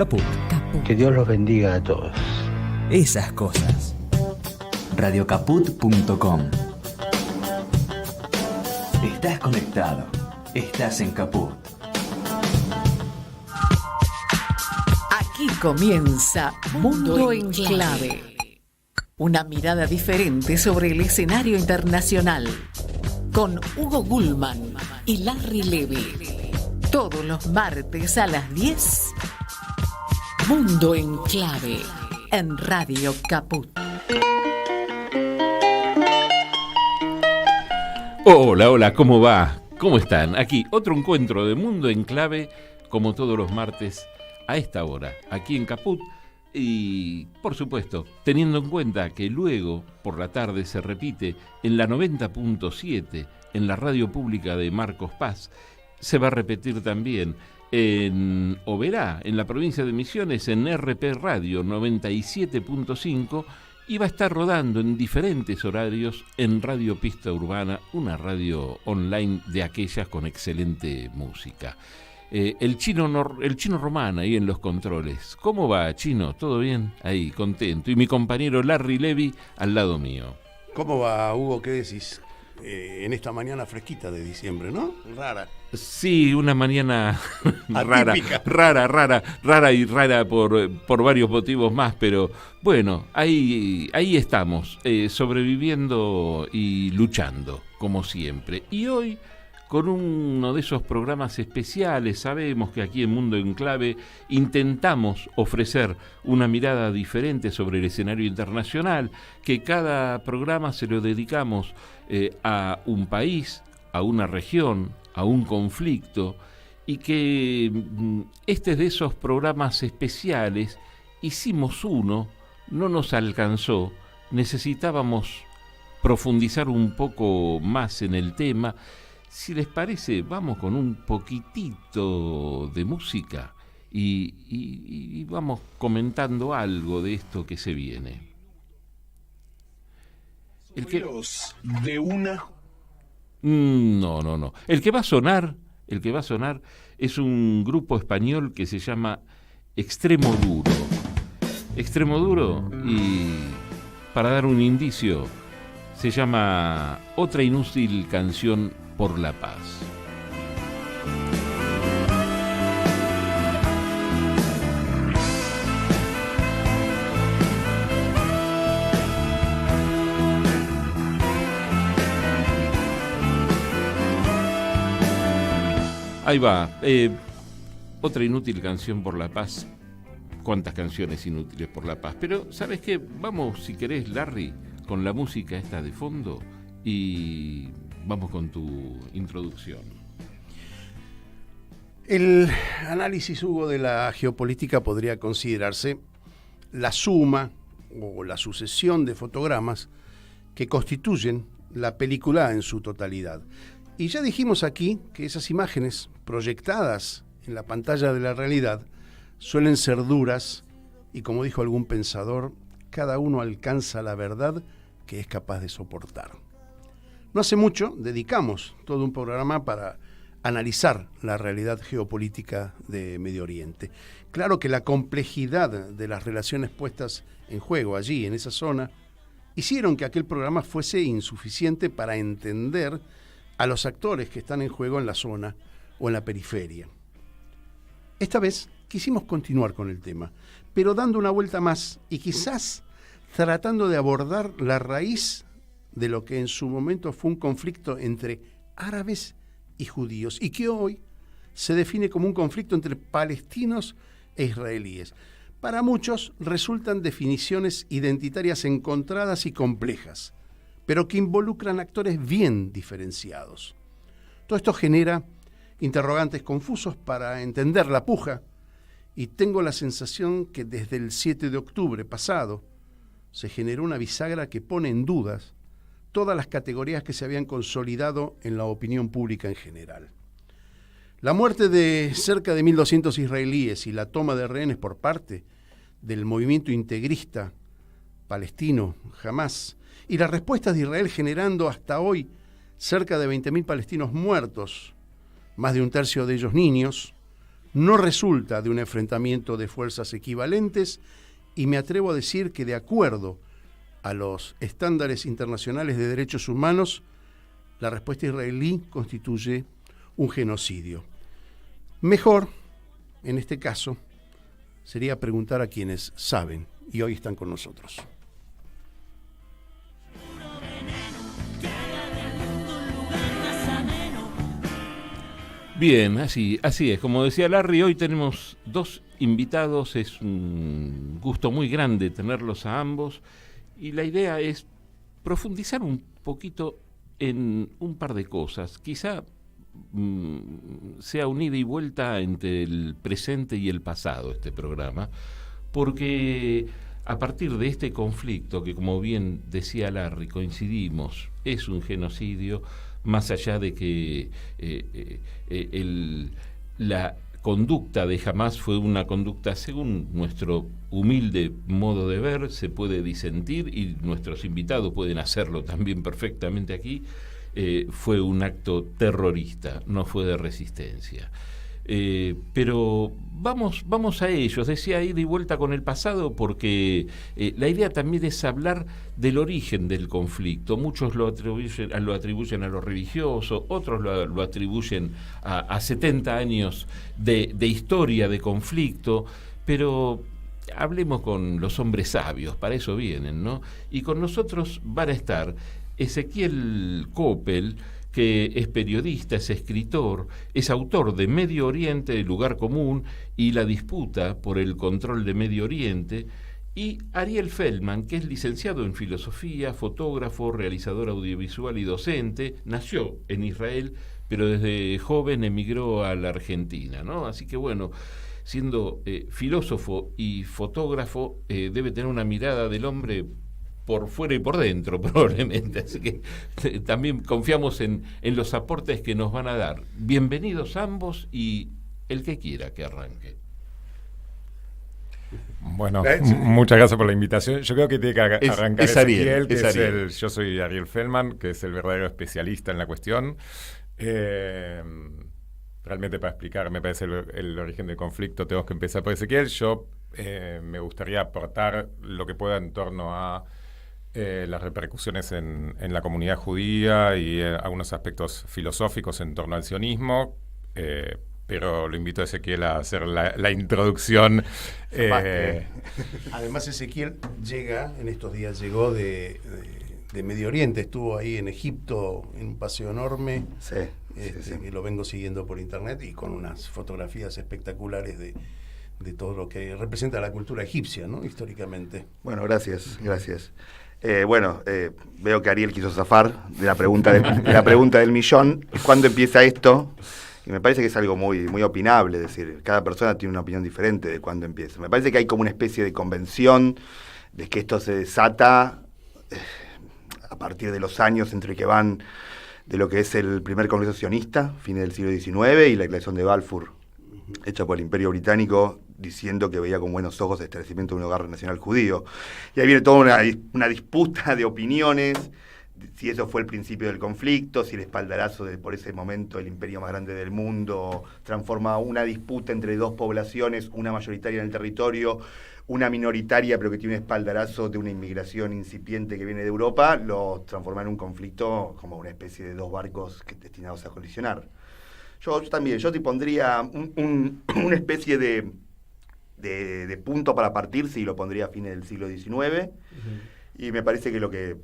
Caput. Que Dios los bendiga a todos. Esas cosas. Radiocaput.com. Estás conectado. Estás en Caput. Aquí comienza Mundo en Clave. Una mirada diferente sobre el escenario internacional. Con Hugo Gulman y Larry Levy. Todos los martes a las 10. Mundo en Clave. En Radio Caput. Hola, ¿cómo va? ¿Cómo están? Aquí otro encuentro de Mundo en Clave, como todos los martes a esta hora, aquí en Caput. Y, por supuesto, teniendo en cuenta que luego, por la tarde, se repite en la 90.7, en la radio pública de Marcos Paz, se va a repetir también en Oberá, en la provincia de Misiones, en RP Radio 97.5, y va a estar rodando en diferentes horarios en Radio Pista Urbana, una radio online de aquellas con excelente música. El chino Román ahí en los controles. ¿Cómo va, Chino? ¿Todo bien? Ahí, contento. Y mi compañero Larry Levy al lado mío. ¿Cómo va, Hugo? ¿Qué decís? En esta mañana fresquita de diciembre, ¿no? Rara. Sí, una mañana rara y rara por varios motivos más, pero bueno, ahí estamos, sobreviviendo y luchando, como siempre. Y hoy, con uno de esos programas especiales, sabemos que aquí en Mundo en Clave intentamos ofrecer una mirada diferente sobre el escenario internacional, que cada programa se lo dedicamos a un país, a una región, a un conflicto, y que este es de esos programas especiales. Hicimos uno, no nos alcanzó, necesitábamos profundizar un poco más en el tema. Si les parece, vamos con un poquitito de música y vamos comentando algo de esto que se viene. No. El que va a sonar es un grupo español que se llama Extremo Duro. Extremo Duro, y para dar un indicio, se llama Otra inútil canción por la paz. Ahí va, otra inútil canción por la paz. ¿Cuántas canciones inútiles por la paz? Pero, ¿sabes qué? Vamos, si querés, Larry, con la música esta de fondo y vamos con tu introducción. El análisis, Hugo, de la geopolítica podría considerarse la suma o la sucesión de fotogramas que constituyen la película en su totalidad. Y ya dijimos aquí que esas imágenes proyectadas en la pantalla de la realidad suelen ser duras y, como dijo algún pensador, cada uno alcanza la verdad que es capaz de soportar. No hace mucho dedicamos todo un programa para analizar la realidad geopolítica de Medio Oriente. Claro que la complejidad de las relaciones puestas en juego allí, en esa zona, hicieron que aquel programa fuese insuficiente para entender a los actores que están en juego en la zona o en la periferia. Esta vez quisimos continuar con el tema, pero dando una vuelta más y quizás tratando de abordar la raíz de lo que en su momento fue un conflicto entre árabes y judíos, y que hoy se define como un conflicto entre palestinos e israelíes. Para muchos resultan definiciones identitarias encontradas y complejas, pero que involucran actores bien diferenciados. Todo esto genera interrogantes confusos para entender la puja, y tengo la sensación que desde el 7 de octubre pasado se generó una bisagra que pone en dudas todas las categorías que se habían consolidado en la opinión pública en general. La muerte de cerca de 1.200 israelíes y la toma de rehenes por parte del movimiento integrista palestino Hamás, y las respuestas de Israel generando hasta hoy cerca de 20.000 palestinos muertos, más de un tercio de ellos niños, no resulta de un enfrentamiento de fuerzas equivalentes y me atrevo a decir que de acuerdo a los estándares internacionales de derechos humanos, la respuesta israelí constituye un genocidio. Mejor, en este caso, sería preguntar a quienes saben y hoy están con nosotros. Bien, así es. Como decía Larry, hoy tenemos dos invitados. Es un gusto muy grande tenerlos a ambos. Y la idea es profundizar un poquito en un par de cosas. Quizá sea un ida y vuelta entre el presente y el pasado este programa, porque a partir de este conflicto, que como bien decía Larry, coincidimos, es un genocidio, más allá de que la conducta de Hamás fue una conducta, según nuestro humilde modo de ver, se puede disentir y nuestros invitados pueden hacerlo también perfectamente aquí, fue un acto terrorista, no fue de resistencia. Pero vamos a ellos, decía ida y vuelta con el pasado, porque la idea también es hablar del origen del conflicto. Muchos lo atribuyen a lo religioso, otros lo atribuyen a 70 años de historia de conflicto, pero hablemos con los hombres sabios, para eso vienen, ¿no? Y con nosotros van a estar Ezequiel Coppel, que es periodista, es escritor, es autor de Medio Oriente, el lugar común y la disputa por el control de Medio Oriente, y Ariel Feldman, que es licenciado en filosofía, fotógrafo, realizador audiovisual y docente, nació en Israel, pero desde joven emigró a la Argentina, ¿no? Así que bueno, siendo filósofo y fotógrafo, debe tener una mirada del hombre por fuera y por dentro, probablemente. Así que también confiamos en los aportes que nos van a dar. Bienvenidos ambos y el que quiera que arranque. Bueno, muchas gracias por la invitación. Yo creo que tiene que arrancar es Ariel, Ezequiel, que es es Ariel. yo soy Ariel Feldman, que es el verdadero especialista en la cuestión. Realmente para explicar, me parece, el origen del conflicto, tenemos que empezar por Ezequiel. Yo me gustaría aportar lo que pueda en torno a las repercusiones en la comunidad judía y algunos aspectos filosóficos en torno al sionismo, pero lo invito a Ezequiel a hacer la introducción. Además, Ezequiel en estos días llegó de Medio Oriente, estuvo ahí en Egipto en un paseo enorme, Sí. que lo vengo siguiendo por internet y con unas fotografías espectaculares de todo lo que representa la cultura egipcia, ¿no? Históricamente. Bueno, gracias. Veo que Ariel quiso zafar de la pregunta del millón. ¿Cuándo empieza esto? Y me parece que es algo muy, muy opinable, es decir, cada persona tiene una opinión diferente de cuándo empieza. Me parece que hay como una especie de convención de que esto se desata a partir de los años entre que van de lo que es el primer congreso sionista, fines del siglo XIX, y la declaración de Balfour, hecha por el Imperio Británico, diciendo que veía con buenos ojos el establecimiento de un hogar nacional judío. Y ahí viene toda una disputa de opiniones, si eso fue el principio del conflicto, si el espaldarazo de por ese momento el imperio más grande del mundo transforma una disputa entre dos poblaciones, una mayoritaria en el territorio, una minoritaria pero que tiene un espaldarazo de una inmigración incipiente que viene de Europa, lo transforma en un conflicto como una especie de dos barcos destinados a colisionar. Yo te pondría una especie de punto para partirse y lo pondría a fines del siglo XIX. Uh-huh. Y me parece que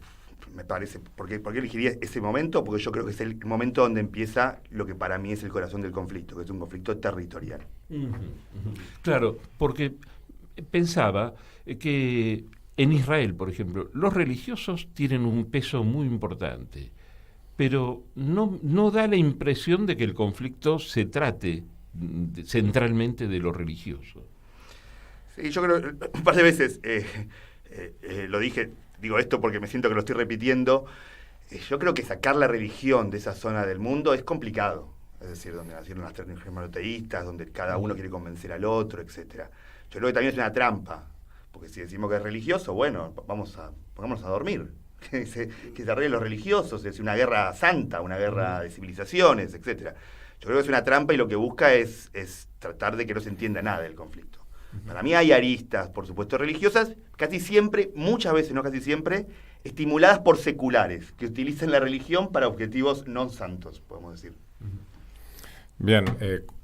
¿por qué elegiría ese momento? Porque yo creo que es el momento donde empieza lo que para mí es el corazón del conflicto, que es un conflicto territorial. Uh-huh. Uh-huh. Claro, porque pensaba que en Israel, por ejemplo, los religiosos tienen un peso muy importante, pero no da la impresión de que el conflicto se trate centralmente de lo religioso. Sí, yo creo, un par de veces lo dije, digo esto porque me siento que lo estoy repitiendo, yo creo que sacar la religión de esa zona del mundo es complicado, es decir, donde nacieron las tribus monoteístas, donde cada uno quiere convencer al otro, etcétera. Yo creo que también es una trampa, porque si decimos que es religioso, bueno, pongámonos a dormir. Que se arreglen los religiosos, es una guerra santa, una guerra de civilizaciones, etcétera. Yo creo que es una trampa y lo que busca es tratar de que no se entienda nada del conflicto. Para mí hay aristas, por supuesto, religiosas, casi siempre, muchas veces, no casi siempre, estimuladas por seculares, que utilizan la religión para objetivos no santos, podemos decir. Bien,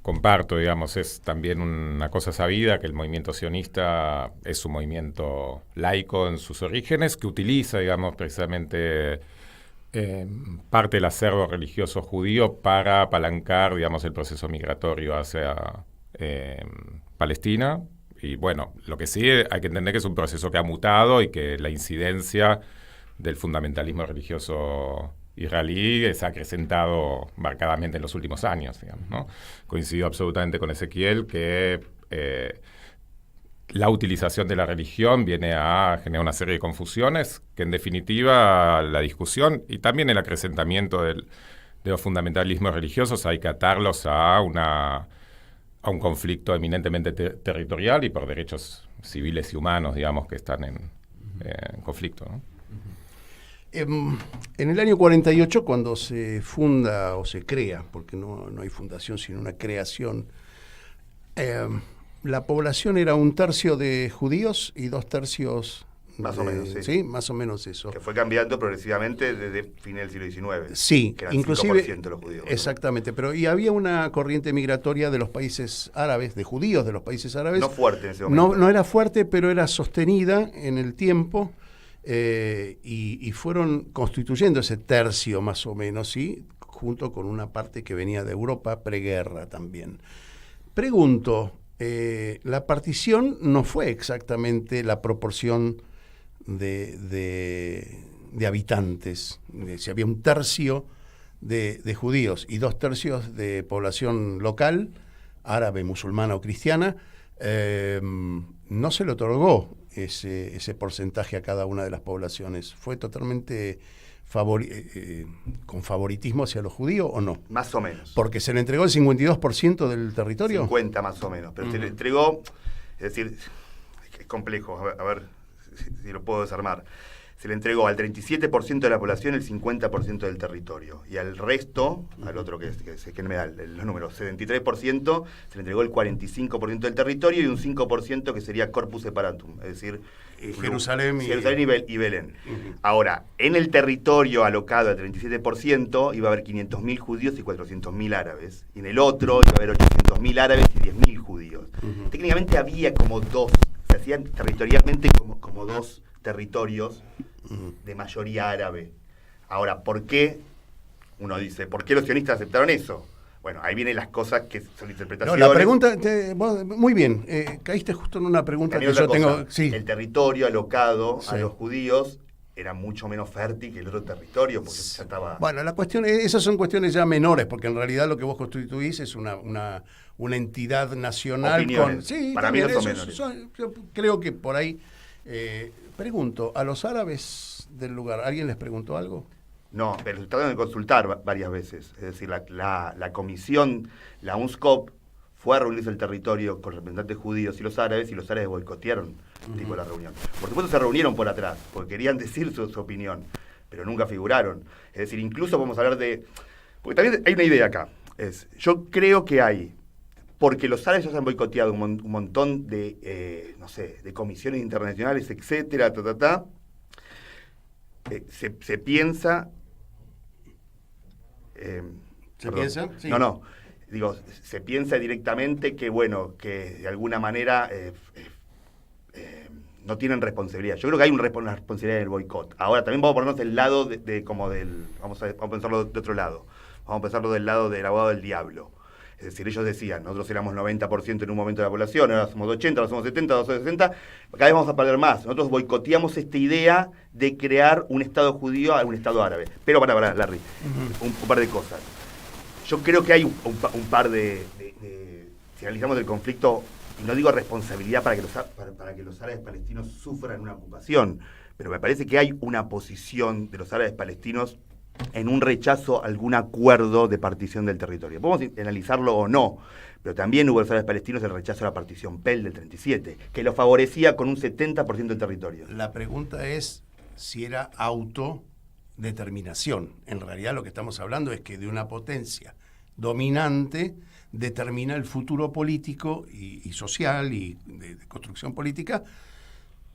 comparto, digamos, es también una cosa sabida que el movimiento sionista es un movimiento laico en sus orígenes, que utiliza, digamos, precisamente parte del acervo religioso judío para apalancar, digamos, el proceso migratorio hacia Palestina. Y bueno, lo que sí hay que entender que es un proceso que ha mutado y que la incidencia del fundamentalismo religioso israelí se ha acrecentado marcadamente en los últimos años, digamos, ¿no? Coincido absolutamente con Ezequiel que la utilización de la religión viene a generar una serie de confusiones que en definitiva la discusión y también el acrecentamiento de los fundamentalismos religiosos hay que atarlos a un conflicto eminentemente territorial y por derechos civiles y humanos, digamos, que están en conflicto, ¿no? En el año 48, cuando se funda o se crea, porque no hay fundación sino una creación, la población era 1/3 de judíos y 2/3 Más o menos, sí. Sí, más o menos eso. Que fue cambiando progresivamente desde fines del siglo XIX. Sí, que eran inclusive 5% de los judíos. exactamente, pero y había una corriente migratoria de los países árabes, de judíos de los países árabes. No fuerte en ese momento. No era fuerte, pero era sostenida en el tiempo y fueron constituyendo ese tercio más o menos, ¿sí? Junto con una parte que venía de Europa preguerra también. Pregunto, la partición no fue exactamente la proporción de habitantes. Si había 1/3 de judíos y 2/3 de población local, árabe, musulmana o cristiana, no se le otorgó ese porcentaje a cada una de las poblaciones. ¿Fue totalmente con favoritismo hacia los judíos o no? Más o menos. Porque se le entregó el 52% del territorio. 50 más o menos, pero se le entregó, es decir, es complejo, a ver si lo puedo desarmar. Se le entregó al 37% de la población el 50% del territorio y al resto, al otro que me da los números, 73%, se le entregó el 45% del territorio y un 5% que sería corpus separatum, es decir, Jerusalén y Belén. Ahora, en el territorio alocado al 37% iba a haber 500.000 judíos y 400.000 árabes, y en el otro iba a haber 800.000 árabes y 10.000 judíos. Técnicamente había como dos, se hacían territorialmente como dos territorios de mayoría árabe. Ahora, ¿por qué? Uno dice, ¿por qué los sionistas aceptaron eso? Bueno, ahí vienen las cosas que son interpretaciones. No, la pregunta, muy bien, caíste justo en una pregunta que yo tengo. Sí. El territorio alocado Sí. a los judíos era mucho menos fértil que el otro territorio, porque ya estaba... Bueno, la cuestión, esas son cuestiones ya menores, porque en realidad lo que vos constituís es una entidad nacional. Opiniones. Sí, para mí no son eso, menores. yo creo que por ahí... pregunto, ¿a los árabes del lugar alguien les preguntó algo? No, pero se trataron de consultar varias veces. Es decir, la comisión, la UNSCOP, fue a reunirse el territorio con representantes judíos y los árabes boicotearon tipo la reunión. Por supuesto se reunieron por atrás, porque querían decir su opinión, pero nunca figuraron. Es decir, incluso podemos hablar de... Porque también hay una idea acá. Yo creo que hay, porque los árabes ya se han boicoteado un montón de, de comisiones internacionales, etcétera, se piensa... ¿Se piensa? Sí. No. Digo, se piensa directamente que, bueno, que de alguna manera no tienen responsabilidad. Yo creo que hay una responsabilidad en el boicot. Ahora, también vamos a ponernos del lado vamos a pensarlo de otro lado. Vamos a pensarlo del lado del abogado del diablo. Es decir, ellos decían, nosotros éramos 90% en un momento de la población, ahora somos 80, ahora somos 70, ahora somos 60, cada vez vamos a perder más. Nosotros boicoteamos esta idea de crear un Estado judío a un Estado árabe. Pero para Larry, un par de cosas. Yo creo que hay un par de si analizamos el conflicto, y no digo responsabilidad para que los árabes palestinos sufran una ocupación, pero me parece que hay una posición de los árabes palestinos en un rechazo a algún acuerdo de partición del territorio. Podemos analizarlo o no, pero también hubo en los árabes palestinos el rechazo a la partición Pell del 37, que lo favorecía con un 70% del territorio. La pregunta es si era autodeterminación. En realidad lo que estamos hablando es que de una potencia dominante determina el futuro político y social y de construcción política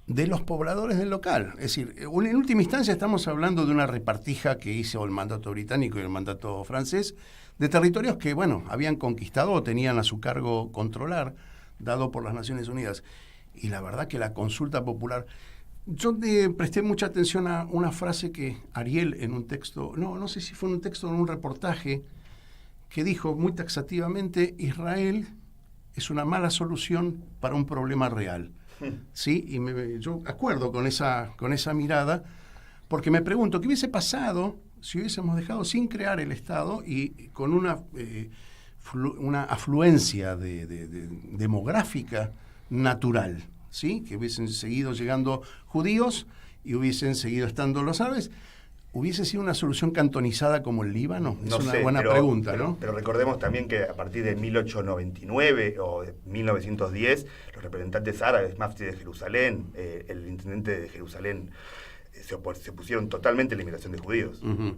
de los pobladores del local. Es decir, en última instancia estamos hablando de una repartija que hizo el mandato británico y el mandato francés de territorios que, bueno, habían conquistado o tenían a su cargo controlar, dado por las Naciones Unidas. Y la verdad que la consulta popular... Yo presté mucha atención a una frase que Ariel en un texto, no sé si fue en un texto o en un reportaje, que dijo muy taxativamente: Israel es una mala solución para un problema real. ¿Sí? Y yo acuerdo con esa mirada, porque me pregunto, ¿qué hubiese pasado si hubiésemos dejado sin crear el Estado y con una afluencia demográfica natural? ¿Sí? Que hubiesen seguido llegando judíos y hubiesen seguido estando los árabes. ¿Hubiese sido una solución cantonizada como el Líbano? Es una buena pregunta, ¿no? Pero recordemos también que a partir de 1899 o de 1910, los representantes árabes, Mufti de Jerusalén, el intendente de Jerusalén, se opusieron totalmente a la inmigración de judíos. Uh-huh.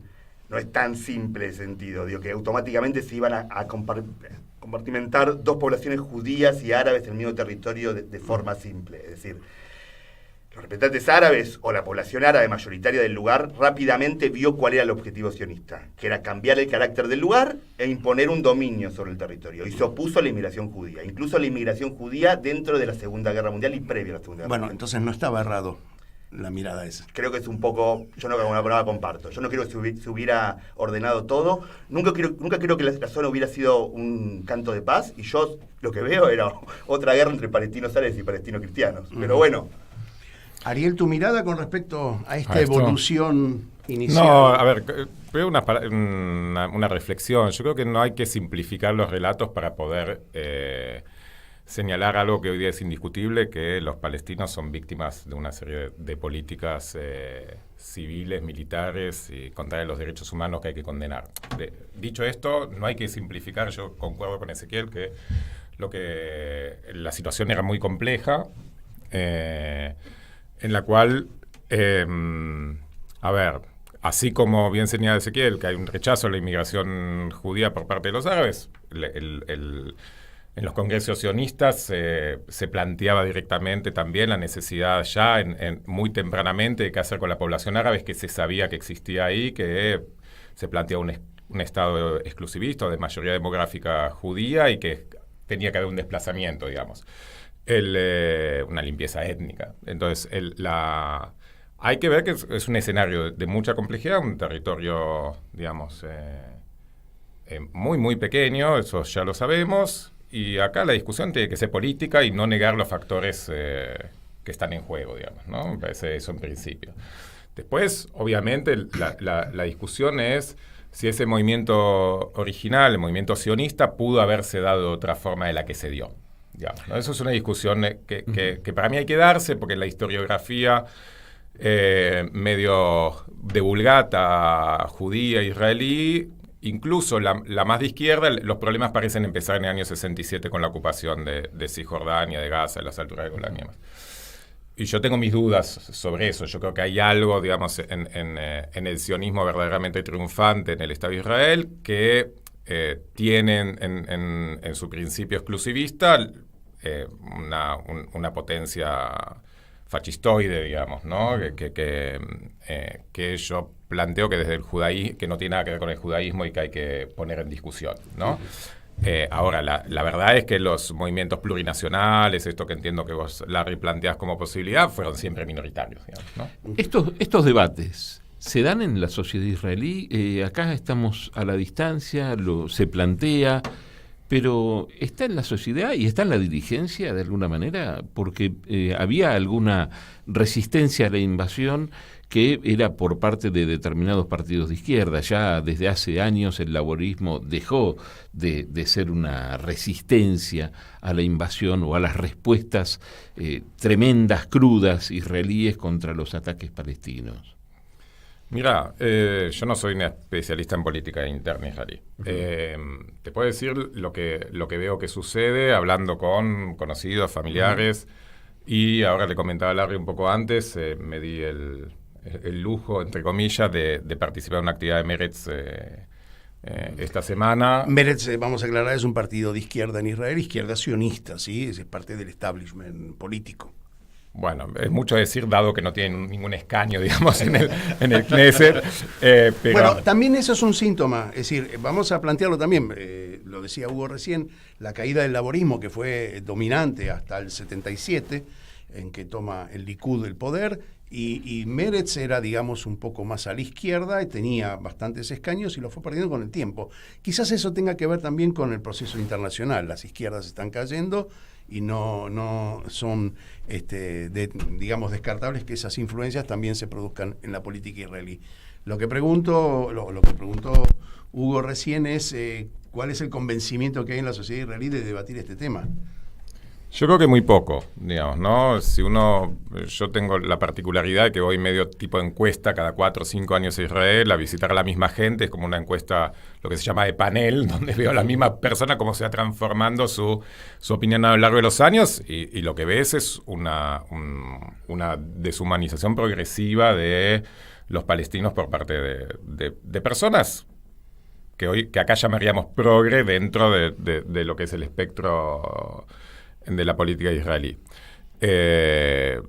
No es tan simple el sentido, digo, que automáticamente se iban a compartimentar dos poblaciones judías y árabes en el mismo territorio de forma simple. Es decir, los representantes árabes o la población árabe mayoritaria del lugar rápidamente vio cuál era el objetivo sionista, que era cambiar el carácter del lugar e imponer un dominio sobre el territorio. Y se opuso a la inmigración judía, incluso a la inmigración judía dentro de la Segunda Guerra Mundial y previo a la Segunda Guerra Mundial. Bueno, entonces no estaba errado la mirada esa. Creo que es un poco, yo no la comparto. Yo no creo que se hubiera ordenado todo. Nunca creo que la zona hubiera sido un canto de paz. Y yo lo que veo era otra guerra entre palestinos árabes y palestinos cristianos. Uh-huh. Pero bueno. Ariel, tu mirada con respecto a esta evolución inicial. No, a ver, veo una reflexión. Yo creo que no hay que simplificar los relatos para poder señalar algo que hoy día es indiscutible, que los palestinos son víctimas de una serie de políticas civiles, militares y contra los derechos humanos que hay que condenar. Dicho esto, no hay que simplificar. Yo concuerdo con Ezequiel que la situación era muy compleja, en la cual, así como bien señala Ezequiel, que hay un rechazo a la inmigración judía por parte de los árabes, en los congresos sionistas se planteaba directamente también la necesidad ya muy tempranamente de qué hacer con la población árabe, que se sabía que existía ahí, que se planteaba un Estado exclusivista de mayoría demográfica judía y que tenía que haber un desplazamiento, digamos. Una limpieza étnica. Entonces, hay que ver que es un escenario de mucha complejidad, un territorio, digamos, muy, muy pequeño, eso ya lo sabemos, y acá la discusión tiene que ser política y no negar los factores que están en juego, digamos, ¿no? Me parece eso en principio. Después, obviamente, la discusión es si ese movimiento original, el movimiento sionista, pudo haberse dado de otra forma de la que se dio. Digamos, ¿no? Eso es una discusión que para mí hay que darse, porque la historiografía medio de vulgata judía, israelí, incluso la más de izquierda, los problemas parecen empezar en el año 67 con la ocupación de Cisjordania, de Gaza, de las alturas de Golán y demás. Y yo tengo mis dudas sobre eso. Yo creo que hay algo, digamos, en el sionismo verdaderamente triunfante en el Estado de Israel que tienen en su principio exclusivista una potencia fascistoide, digamos, ¿no? Que yo planteo que desde el judaísmo, que no tiene nada que ver con el judaísmo y que hay que poner en discusión, ¿no? Ahora, la verdad es que los movimientos plurinacionales, esto que entiendo que vos, Larry, planteás como posibilidad, fueron siempre minoritarios, digamos, ¿no? Estos debates se dan en la sociedad israelí. Acá estamos a la distancia, se plantea, pero está en la sociedad y está en la dirigencia de alguna manera, porque había alguna resistencia a la invasión que era por parte de determinados partidos de izquierda. Ya desde hace años el laborismo dejó de ser una resistencia a la invasión o a las respuestas tremendas, crudas, israelíes contra los ataques palestinos. Mira, yo no soy un especialista en política interna israelí. Te puedo decir lo que veo que sucede hablando con conocidos, familiares, y ahora le comentaba a Larry un poco antes, me di el lujo, entre comillas, de participar en una actividad de Meretz esta semana. Meretz, vamos a aclarar, es un partido de izquierda en Israel, izquierda sionista, ¿sí? Es parte del establishment político. Bueno, es mucho decir, dado que no tienen ningún escaño, digamos, en el Knesset. Pero... Bueno, también eso es un síntoma. Es decir, vamos a plantearlo también, lo decía Hugo recién, la caída del laborismo, que fue dominante hasta el 77, en que toma el Likud el poder, y Meretz era, digamos, un poco más a la izquierda, y tenía bastantes escaños y lo fue perdiendo con el tiempo. Quizás eso tenga que ver también con el proceso internacional. Las izquierdas están cayendo y no son, digamos, descartables que esas influencias también se produzcan en la política israelí. Lo que preguntó Hugo recién es cuál es el convencimiento que hay en la sociedad israelí de debatir este tema. Yo creo que muy poco, digamos, ¿no? Yo tengo la particularidad de que voy medio tipo de encuesta cada 4 o 5 años a Israel a visitar a la misma gente, es como una encuesta, lo que se llama de panel, donde veo a la misma persona cómo se va transformando su opinión a lo largo de los años, y lo que ves es una deshumanización progresiva de los palestinos por parte de personas que acá llamaríamos progre dentro de lo que es el espectro de la política israelí, que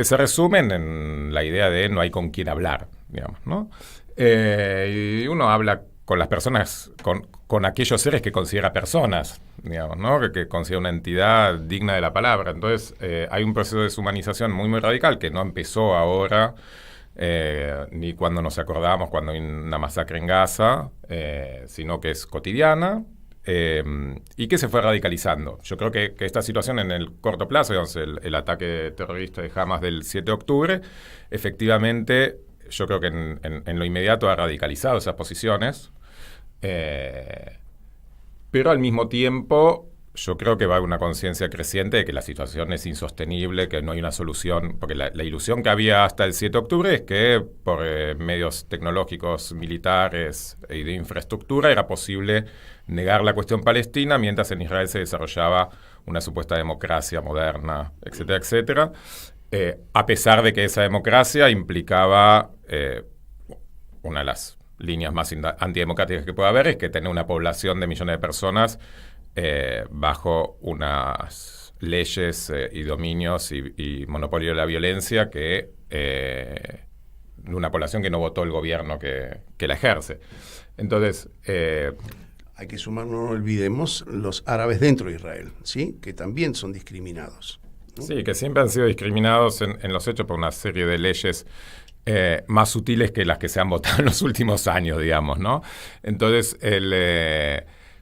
se resumen en la idea de no hay con quién hablar, digamos, ¿no? Y uno habla con las personas, con aquellos seres que considera personas, digamos, ¿no? Que considera una entidad digna de la palabra. Entonces, hay un proceso de deshumanización muy, muy radical que no empezó ahora, ni cuando nos acordamos cuando hay una masacre en Gaza, sino que es cotidiana. Y que se fue radicalizando. Yo creo que esta situación en el corto plazo, digamos, el ataque terrorista de Hamas del 7 de octubre, efectivamente, yo creo que en lo inmediato ha radicalizado esas posiciones, pero al mismo tiempo yo creo que va a haber una conciencia creciente de que la situación es insostenible, que no hay una solución, porque la ilusión que había hasta el 7 de octubre es que por medios tecnológicos, militares y de infraestructura era posible negar la cuestión palestina mientras en Israel se desarrollaba una supuesta democracia moderna, etcétera, etcétera, a pesar de que esa democracia implicaba una de las líneas más antidemocráticas que puede haber, es que tener una población de millones de personas bajo unas leyes y dominios y monopolio de la violencia que una población que no votó el gobierno que la ejerce. Entonces, hay que sumar, no olvidemos, los árabes dentro de Israel, ¿sí? Que también son discriminados, ¿no? Sí, que siempre han sido discriminados en los hechos por una serie de leyes más sutiles que las que se han votado en los últimos años, digamos, ¿no? Entonces,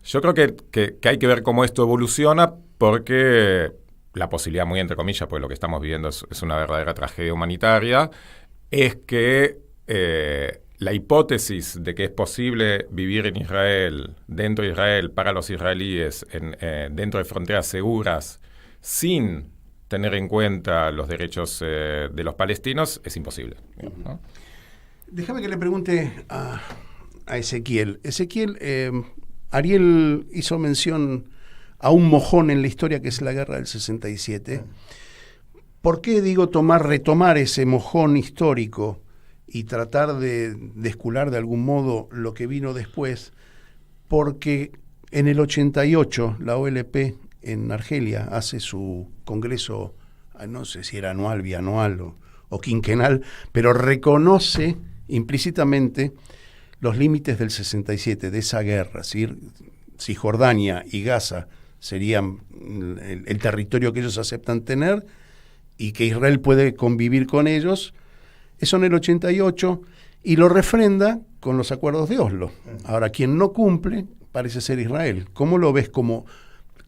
yo creo que hay que ver cómo esto evoluciona, porque la posibilidad, muy entre comillas, porque lo que estamos viviendo es una verdadera tragedia humanitaria, es que la hipótesis de que es posible vivir en Israel, dentro de Israel, para los israelíes, dentro de fronteras seguras, sin tener en cuenta los derechos de los palestinos, es imposible, ¿no? Déjame que le pregunte a Ezequiel. Ezequiel, Ariel hizo mención a un mojón en la historia que es la guerra del 67. ¿Por qué digo retomar ese mojón histórico y tratar de escular de algún modo lo que vino después? Porque en el 88 la OLP en Argelia hace su congreso, no sé si era anual, bianual o quinquenal, pero reconoce implícitamente los límites del 67, de esa guerra. Si Jordania y Gaza serían el territorio que ellos aceptan tener y que Israel puede convivir con ellos, eso en el 88, y lo refrenda con los acuerdos de Oslo. Ahora, quien no cumple parece ser Israel. ¿Cómo lo ves como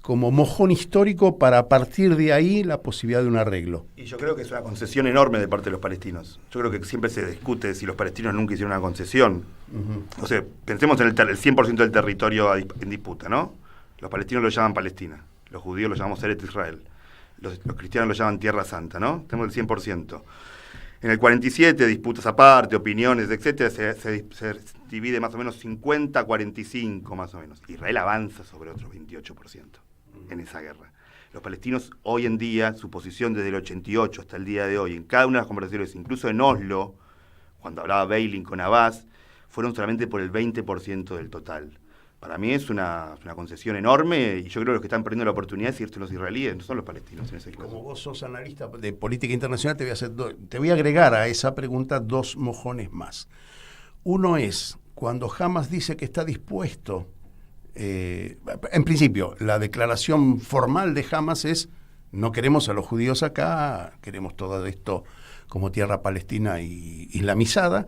mojón histórico para, a partir de ahí, la posibilidad de un arreglo? Y yo creo que es una concesión enorme de parte de los palestinos. Yo creo que siempre se discute si los palestinos nunca hicieron una concesión. O sea, pensemos en el 100% del territorio en disputa, ¿no? Los palestinos lo llaman Palestina, los judíos lo llamamos Eretz Israel, los cristianos lo llaman Tierra Santa, ¿no? Tenemos el 100%. En el 47, disputas aparte, opiniones, etcétera, se divide más o menos 50-45, más o menos. Israel avanza sobre otro 28% en esa guerra. Los palestinos hoy en día, su posición desde el 88 hasta el día de hoy, en cada una de las conversaciones, incluso en Oslo, cuando hablaba Begin con Abbas, fueron solamente por el 20% del total. Para mí es una concesión enorme, y yo creo que los que están perdiendo la oportunidad es irse los israelíes, no son los palestinos en ese caso. Como vos sos analista de política internacional, te voy a agregar a esa pregunta 2 mojones más. Uno es, cuando Hamas dice que está dispuesto, en principio, la declaración formal de Hamas es: no queremos a los judíos acá, queremos todo esto como tierra palestina y islamizada,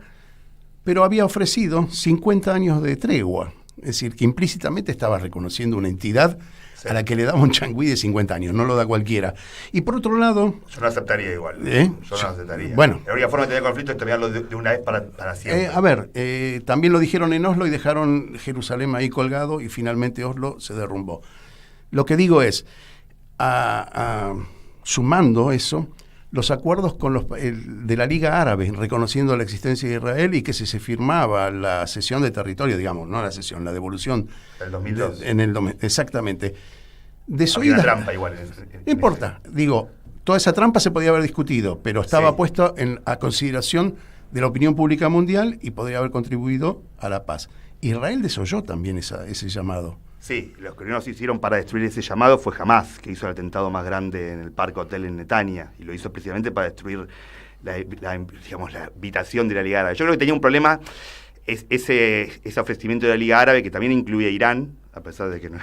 pero había ofrecido 50 años de tregua. Es decir, que implícitamente estaba reconociendo una entidad a la que le daba un changüí de 50 años, no lo da cualquiera. Y por otro lado... Yo no aceptaría igual. Yo no aceptaría. Bueno. La única forma de tener conflicto es terminarlo de una vez para siempre. También lo dijeron en Oslo y dejaron Jerusalén ahí colgado, y finalmente Oslo se derrumbó. Lo que digo es, sumando eso, los acuerdos con de la Liga Árabe, reconociendo la existencia de Israel, y que se firmaba la cesión de territorio, digamos, no la cesión, la devolución. El 2002. Exactamente. Había una trampa igual. No importa, digo, toda esa trampa se podía haber discutido, pero estaba puesto a consideración de la opinión pública mundial y podría haber contribuido a la paz. Israel desoyó también ese llamado. Sí, los que no se hicieron para destruir ese llamado fue Hamas, que hizo el atentado más grande en el Parque Hotel en Netanya, y lo hizo precisamente para destruir la habitación de la Liga Árabe. Yo creo que tenía un problema ese ofrecimiento de la Liga Árabe, que también incluía Irán, a pesar de que no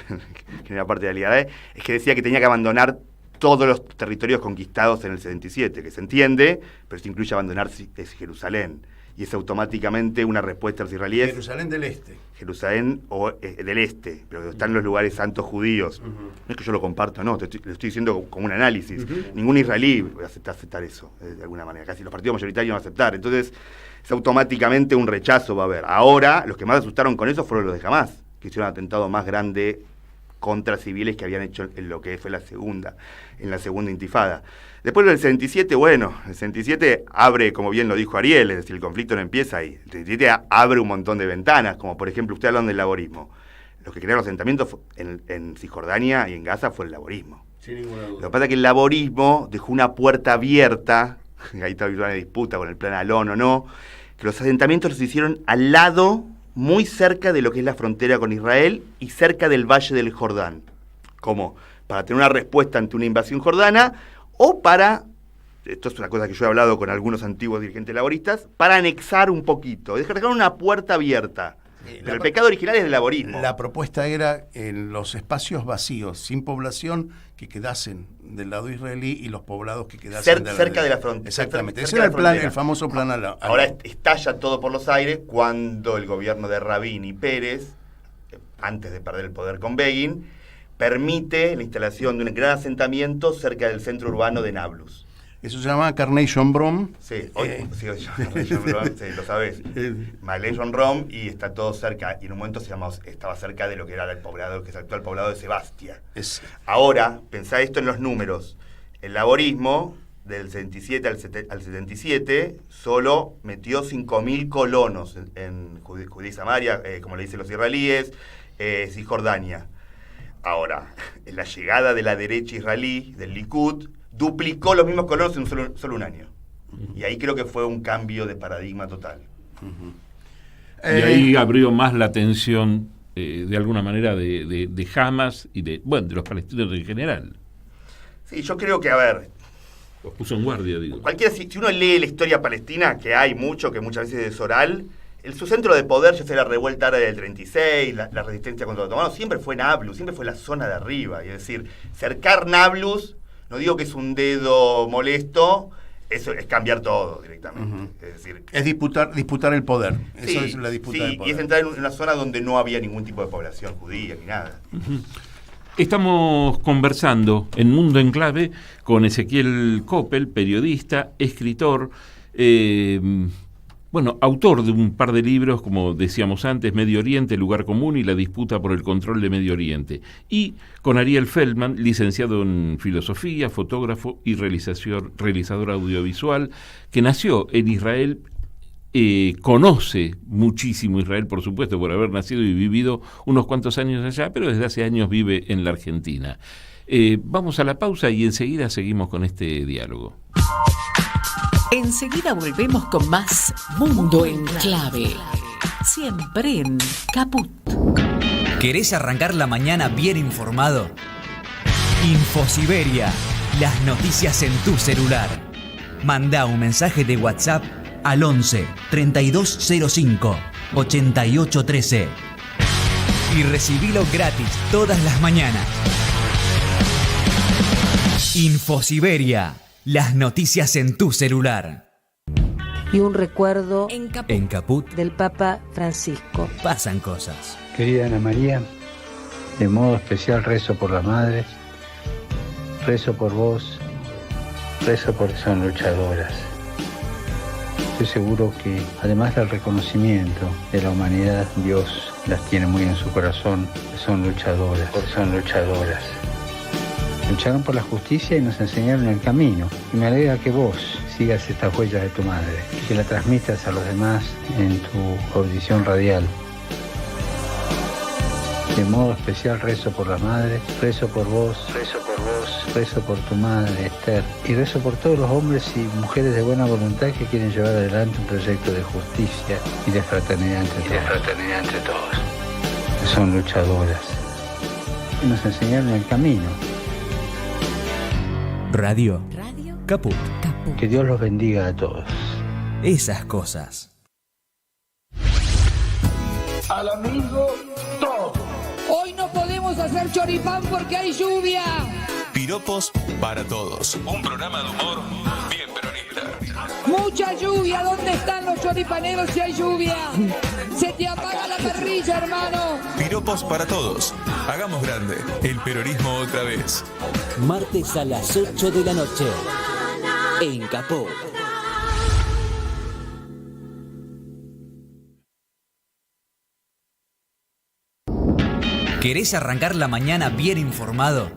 era parte de la Liga Árabe, es que decía que tenía que abandonar todos los territorios conquistados en el 77, que se entiende, pero eso incluye abandonar Jerusalén. Y es automáticamente una respuesta a los israelíes. Jerusalén del Este. Jerusalén del Este, pero están los lugares santos judíos. No es que yo lo comparto, no, lo estoy diciendo como un análisis. Ningún israelí va a aceptar eso, de alguna manera. Casi los partidos mayoritarios van a aceptar. Entonces, es automáticamente un rechazo va a haber. Ahora, los que más asustaron con eso fueron los de Hamas, que hicieron el atentado más grande contra civiles que habían hecho en lo que fue la segunda intifada. Después del 77, bueno, el 77 abre, como bien lo dijo Ariel, es decir, el conflicto no empieza ahí. El 77 abre un montón de ventanas, como por ejemplo, usted hablando del laborismo. Los que crearon los asentamientos en Cisjordania y en Gaza fue el laborismo. Sin ninguna duda. Lo que pasa es que el laborismo dejó una puerta abierta, ahí está una disputa con el plan Alon o no, que los asentamientos los hicieron al lado, muy cerca de lo que es la frontera con Israel y cerca del Valle del Jordán, como para tener una respuesta ante una invasión jordana, o para, esto es una cosa que yo he hablado con algunos antiguos dirigentes laboristas, para anexar un poquito, dejar una puerta abierta. Pero el pecado original es el laborismo. La propuesta era en los espacios vacíos, sin población, que quedasen del lado israelí, y los poblados que quedasen cerca de la frontera. Exactamente, ese era el plan, el famoso plan Alon. Ahora estalla todo por los aires cuando el gobierno de Rabin y Pérez, antes de perder el poder con Begin, permite la instalación de un gran asentamiento cerca del centro urbano de Nablus. Eso se llama Carnation Brom. Sí, Carnation Brom, sí, lo sabés. Carnation Brom, y está todo cerca, y en un momento estaba cerca de lo que era el poblado, que es el actual poblado de Sebastia. Ahora, pensá esto en los números. El laborismo, del 67 al 77, solo metió 5.000 colonos en Judea y Samaria, como le dicen los israelíes, Cisjordania. Ahora, en la llegada de la derecha israelí, del Likud, duplicó los mismos colonos en solo un año. Y ahí creo que fue un cambio de paradigma total. Y ahí abrió más la tensión, de alguna manera, de Hamas y de los palestinos en general. Sí, yo creo que, a ver... Los puso en guardia, digo. Si uno lee la historia palestina, que hay mucho, que muchas veces es oral, su centro de poder, ya sea la revuelta árabe del 36, la resistencia contra los otomanos, siempre fue Nablus, siempre fue la zona de arriba. Y es decir, cercar Nablus, no digo que es un dedo molesto, eso es cambiar todo directamente. Es decir, es disputar el poder. Eso es la disputa del poder. Y es entrar en una zona donde no había ningún tipo de población judía ni nada. Estamos conversando en Mundo en Clave con Ezequiel Coppel, periodista, escritor, autor de un par de libros, como decíamos antes, Medio Oriente, Lugar Común y la disputa por el control de Medio Oriente. Y con Ariel Feldman, licenciado en filosofía, fotógrafo y realizador audiovisual, que nació en Israel, conoce muchísimo Israel, por supuesto, por haber nacido y vivido unos cuantos años allá, pero desde hace años vive en la Argentina. Vamos a la pausa y enseguida seguimos con este diálogo. Enseguida volvemos con más Mundo en Clave. siempre en Caput. ¿Querés arrancar la mañana bien informado? Infosiberia, las noticias en tu celular. Mandá un mensaje de WhatsApp al 11 3205 8813 y recibilo gratis todas las mañanas. Infosiberia, las noticias en tu celular. Y un recuerdo En Caput del Papa Francisco. pasan cosas. Querida Ana María, de modo especial rezo por las madres, rezo por vos, rezo por son luchadoras. Estoy seguro que además del reconocimiento de la humanidad, Dios las tiene muy en su corazón, son luchadoras, Lucharon por la justicia y nos enseñaron el camino. Y me alegra que vos sigas estas huellas de tu madre, que la transmitas a los demás en tu audición radial. De modo especial rezo por la madre, rezo por vos, rezo por tu madre, Esther, y rezo por todos los hombres y mujeres de buena voluntad que quieren llevar adelante un proyecto de justicia y de fraternidad entre todos. Son luchadoras y nos enseñaron el camino. Radio Caput. Que Dios los bendiga a todos. Esas cosas. Al amigo todo. Hoy no podemos hacer choripán porque hay lluvia. Piropos para todos. Un programa de humor bien peronista. Mucha lluvia. ¿Dónde están los choripaneros si hay lluvia? Se te apaga la parrilla, hermano. Piropos para todos. Hagamos grande el peronismo otra vez. Martes a las 8 de la noche. En Capó. ¿Querés arrancar la mañana bien informado?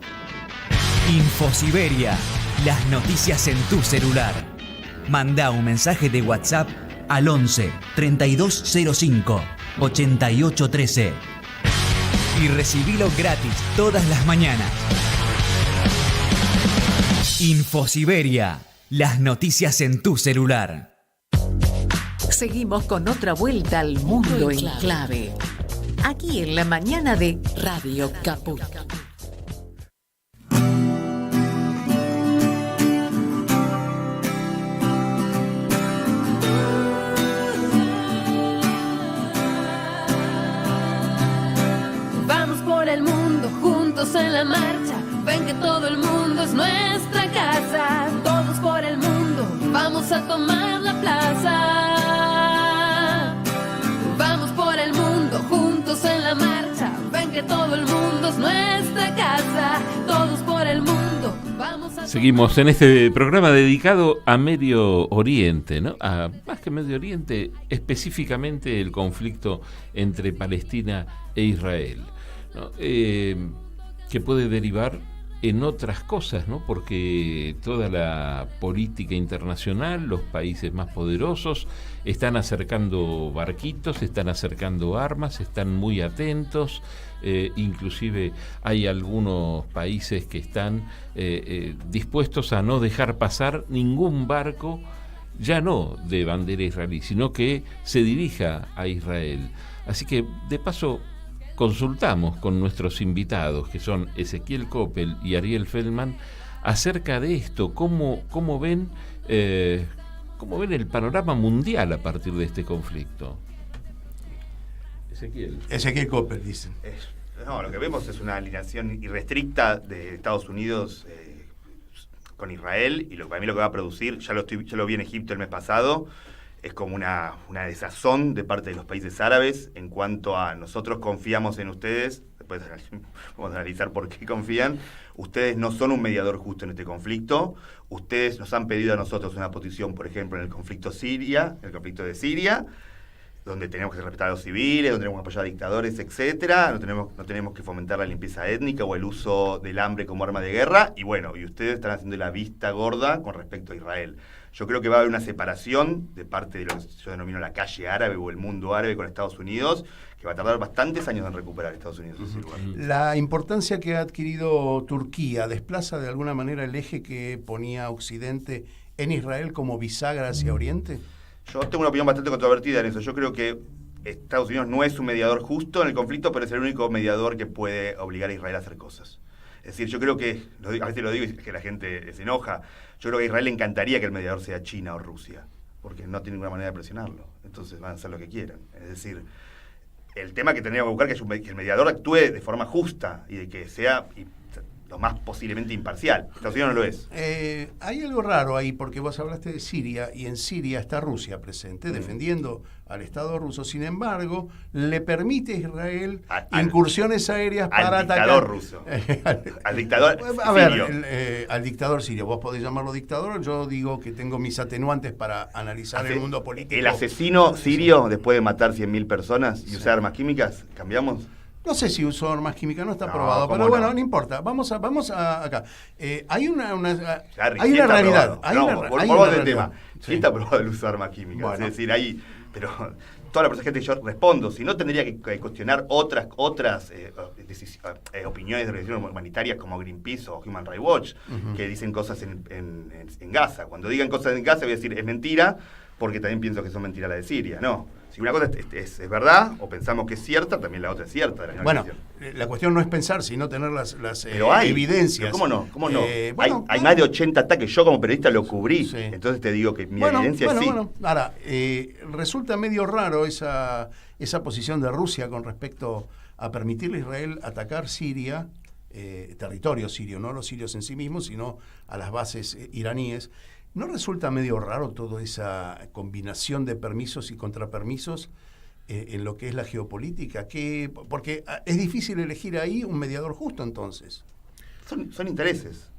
Infosiberia, las noticias en tu celular. Mandá un mensaje de WhatsApp al 11 3205 8813 y recibilo gratis todas las mañanas. Infosiberia, las noticias en tu celular. Seguimos con otra vuelta al mundo en clave. Aquí en la mañana de Radio Caput. Vamos por el mundo juntos en la marcha. Ven que todo el mundo es nuestra casa. Todos por el mundo vamos a tomar la plaza. Vamos por el mundo juntos en la marcha. Ven que todo el mundo es nuestra casa. Todos por el mundo vamos a... Seguimos en este programa dedicado a Medio Oriente, ¿no? Más que Medio Oriente, específicamente el conflicto entre Palestina e Israel, ¿no? Que puede derivar en otras cosas, ¿no? Porque toda la política internacional, los países más poderosos están acercando barquitos, están acercando armas, están muy atentos, inclusive hay algunos países que están dispuestos a no dejar pasar ningún barco, ya no de bandera israelí, sino que se dirija a Israel. Así que, de paso, consultamos con nuestros invitados, que son Ezequiel Coppel y Ariel Feldman, acerca de esto, cómo ven el panorama mundial a partir de este conflicto. Ezequiel Coppel, dicen. No, lo que vemos es una alineación irrestricta de Estados Unidos con Israel, y para mí lo que va a producir, ya lo vi en Egipto el mes pasado, es como una desazón de parte de los países árabes en cuanto a nosotros confiamos en ustedes, después vamos a analizar por qué confían, ustedes no son un mediador justo en este conflicto, ustedes nos han pedido a nosotros una posición, por ejemplo, en el conflicto de Siria, donde tenemos que respetar a los civiles, donde tenemos que apoyar a dictadores, etcétera, no tenemos que fomentar la limpieza étnica o el uso del hambre como arma de guerra, y ustedes están haciendo la vista gorda con respecto a Israel. Yo creo que va a haber una separación de parte de lo que yo denomino la calle árabe o el mundo árabe con Estados Unidos, que va a tardar bastantes años en recuperar Estados Unidos. La importancia que ha adquirido Turquía desplaza de alguna manera el eje que ponía Occidente en Israel como bisagra hacia Oriente. Yo tengo una opinión bastante controvertida en eso. Yo creo que Estados Unidos no es un mediador justo en el conflicto, pero es el único mediador que puede obligar a Israel a hacer cosas. Es decir, yo creo que, a veces lo digo y que la gente se enoja, yo creo que a Israel le encantaría que el mediador sea China o Rusia, porque no tiene ninguna manera de presionarlo. Entonces van a hacer lo que quieran. Es decir, el tema que tendríamos que buscar es que el mediador actúe de forma justa y de que sea lo más posiblemente imparcial. Estados Unidos no lo es. Hay algo raro ahí, porque vos hablaste de Siria, y en Siria está Rusia presente, defendiendo al Estado ruso. Sin embargo, le permite a Israel incursiones aéreas para atacar... Al dictador ruso. Al dictador sirio. Al dictador sirio. Vos podés llamarlo dictador, yo digo que tengo mis atenuantes para analizar el mundo político. El asesino sirio, después de matar 100.000 personas y usar armas químicas, ¿cambiamos? No sé si usó armas químicas, no está probado, pero bueno, no importa. Vamos a acá. Hay una realidad. Volvamos al tema. Sí está aprobado el uso de armas químicas. Bueno. Es decir, pero toda la gente yo respondo, si no tendría que cuestionar otras opiniones de organizaciones humanitarias como Greenpeace o Human Rights Watch, que dicen cosas en Gaza. Cuando digan cosas en Gaza voy a decir, es mentira, porque también pienso que son mentiras las de Siria. No. Si una cosa es verdad, o pensamos que es cierta, también la otra es cierta. Bueno, la cuestión no es pensar, sino tener las evidencias. ¿Cómo no? Hay más de 80 ataques. Yo como periodista lo cubrí. Sí. Entonces te digo que mi evidencia es sí. Ahora, resulta medio raro esa posición de Rusia con respecto a permitirle a Israel atacar Siria, territorio sirio, no los sirios en sí mismos, sino a las bases iraníes. ¿No resulta medio raro toda esa combinación de permisos y contrapermisos en lo que es la geopolítica? Porque es difícil elegir ahí un mediador justo, entonces. Son intereses.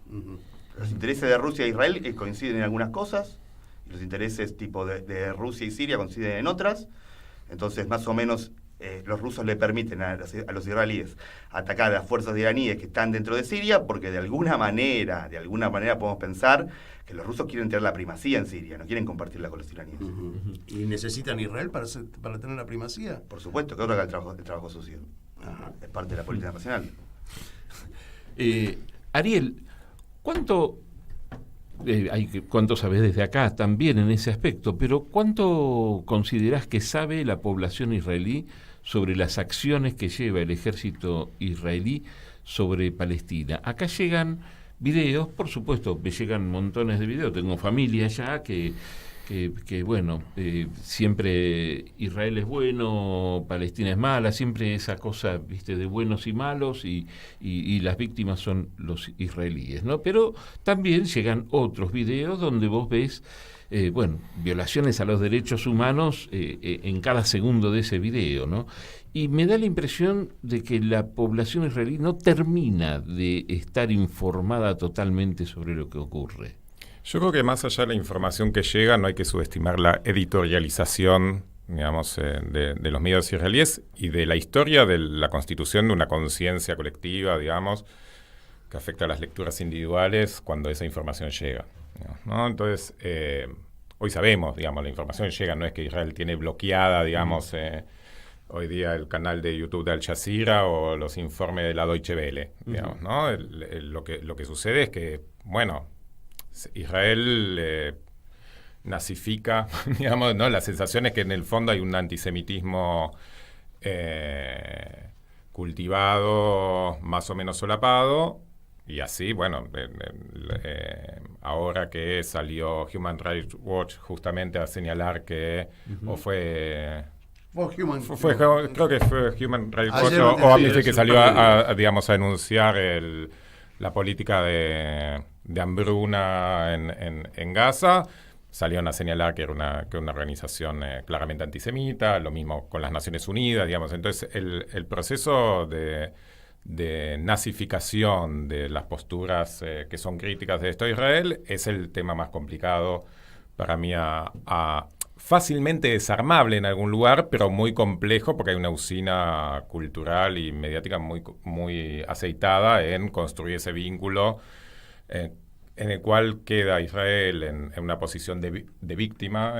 Los intereses de Rusia e Israel coinciden en algunas cosas, y los intereses tipo de Rusia y Siria coinciden en otras. Entonces, más o menos, los rusos le permiten a los israelíes atacar a las fuerzas iraníes que están dentro de Siria, porque de alguna manera podemos pensar que los rusos quieren tener la primacía en Siria, no quieren compartirla con los iraníes. ¿Y necesitan Israel para tener la primacía? Por supuesto, que otro que el trabajo sucio. Es parte de la política nacional. Ariel, ¿cuánto sabés desde acá también en ese aspecto, pero cuánto considerás que sabe la población israelí sobre las acciones que lleva el ejército israelí sobre Palestina? Acá llegan videos, por supuesto, me llegan montones de videos, tengo familia allá que bueno, siempre Israel es bueno, Palestina es mala, siempre esa cosa, viste, de buenos y malos, y las víctimas son los israelíes, ¿no? Pero también llegan otros videos donde vos ves violaciones a los derechos humanos en cada segundo de ese video, ¿no? Y me da la impresión de que la población israelí no termina de estar informada totalmente sobre lo que ocurre. Yo creo que más allá de la información que llega, no hay que subestimar la editorialización, digamos, de los medios israelíes y de la historia de la constitución de una conciencia colectiva, digamos, que afecta a las lecturas individuales cuando esa información llega, ¿no? Entonces, hoy sabemos, digamos, la información llega, no es que Israel tiene bloqueada, digamos, hoy día el canal de YouTube de Al Jazeera o los informes de la Deutsche Welle, digamos, ¿no? Lo que sucede es que, bueno, Israel nazifica, digamos, ¿no? La sensación es que en el fondo hay un antisemitismo cultivado, más o menos solapado, y así, bueno, ahora que salió Human Rights Watch justamente a señalar que, creo que fue Human Rights Watch o Amnesty que salió a denunciar la política de hambruna en Gaza. Salieron a señalar que era una organización claramente antisemita, lo mismo con las Naciones Unidas, digamos. Entonces, el proceso de nazificación de las posturas que son críticas de Estado de Israel es el tema más complicado para mí fácilmente desarmable en algún lugar, pero muy complejo porque hay una usina cultural y mediática muy aceitada en construir ese vínculo en el cual queda Israel en una posición de víctima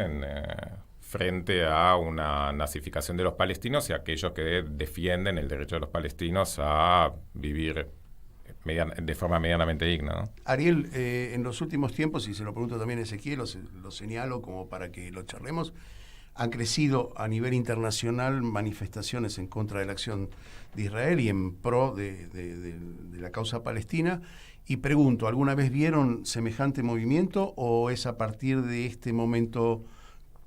frente a una nazificación de los palestinos y a aquellos que defienden el derecho de los palestinos a vivir de forma medianamente digna, ¿no? Ariel, en los últimos tiempos, y se lo pregunto también a Ezequiel, lo señalo como para que lo charlemos, Han crecido a nivel internacional manifestaciones en contra de la acción de Israel y en pro de la causa palestina. Y pregunto, ¿alguna vez vieron semejante movimiento o es a partir de este momento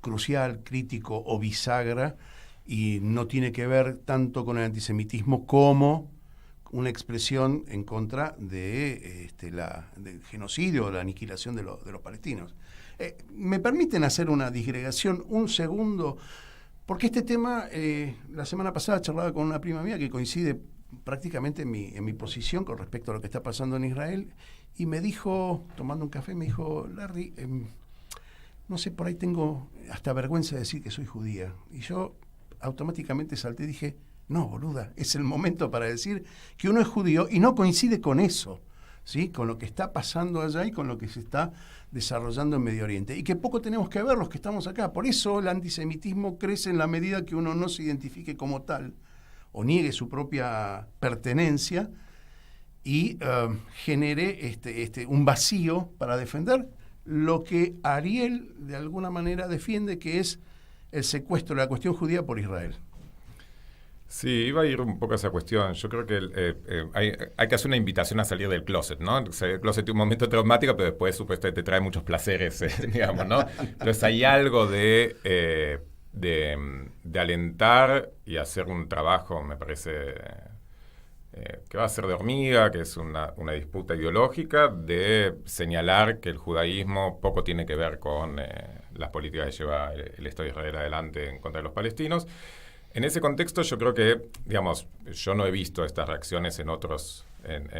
crucial, crítico o bisagra y no tiene que ver tanto con el antisemitismo como una expresión en contra del genocidio o la aniquilación de los palestinos? ¿Me permiten hacer una disgregación un segundo? Porque este tema, la semana pasada charlaba con una prima mía que coincide prácticamente en mi posición con respecto a lo que está pasando en Israel, y me dijo, tomando un café, me dijo, Larry, no sé, por ahí tengo hasta vergüenza de decir que soy judía. Y yo automáticamente salté y dije, no, boluda, es el momento para decir que uno es judío y no coincide con eso, ¿sí? Con lo que está pasando allá y con lo que se está desarrollando en Medio Oriente. Y que poco tenemos que ver los que estamos acá. Por eso el antisemitismo crece en la medida que uno no se identifique como tal o niegue su propia pertenencia y genere un vacío para defender lo que Ariel de alguna manera defiende, que es el secuestro de la cuestión judía por Israel. Sí, iba a ir un poco a esa cuestión. Yo creo que hay que hacer una invitación a salir del closet, ¿no? O sea, el closet es un momento traumático, pero después supuestamente te trae muchos placeres, digamos, ¿no? Entonces hay algo de alentar y hacer un trabajo, me parece, que va a ser de hormiga, que es una disputa ideológica, de señalar que el judaísmo poco tiene que ver con las políticas que lleva el Estado de Israel adelante en contra de los palestinos. En ese contexto yo creo que, digamos, yo no he visto estas reacciones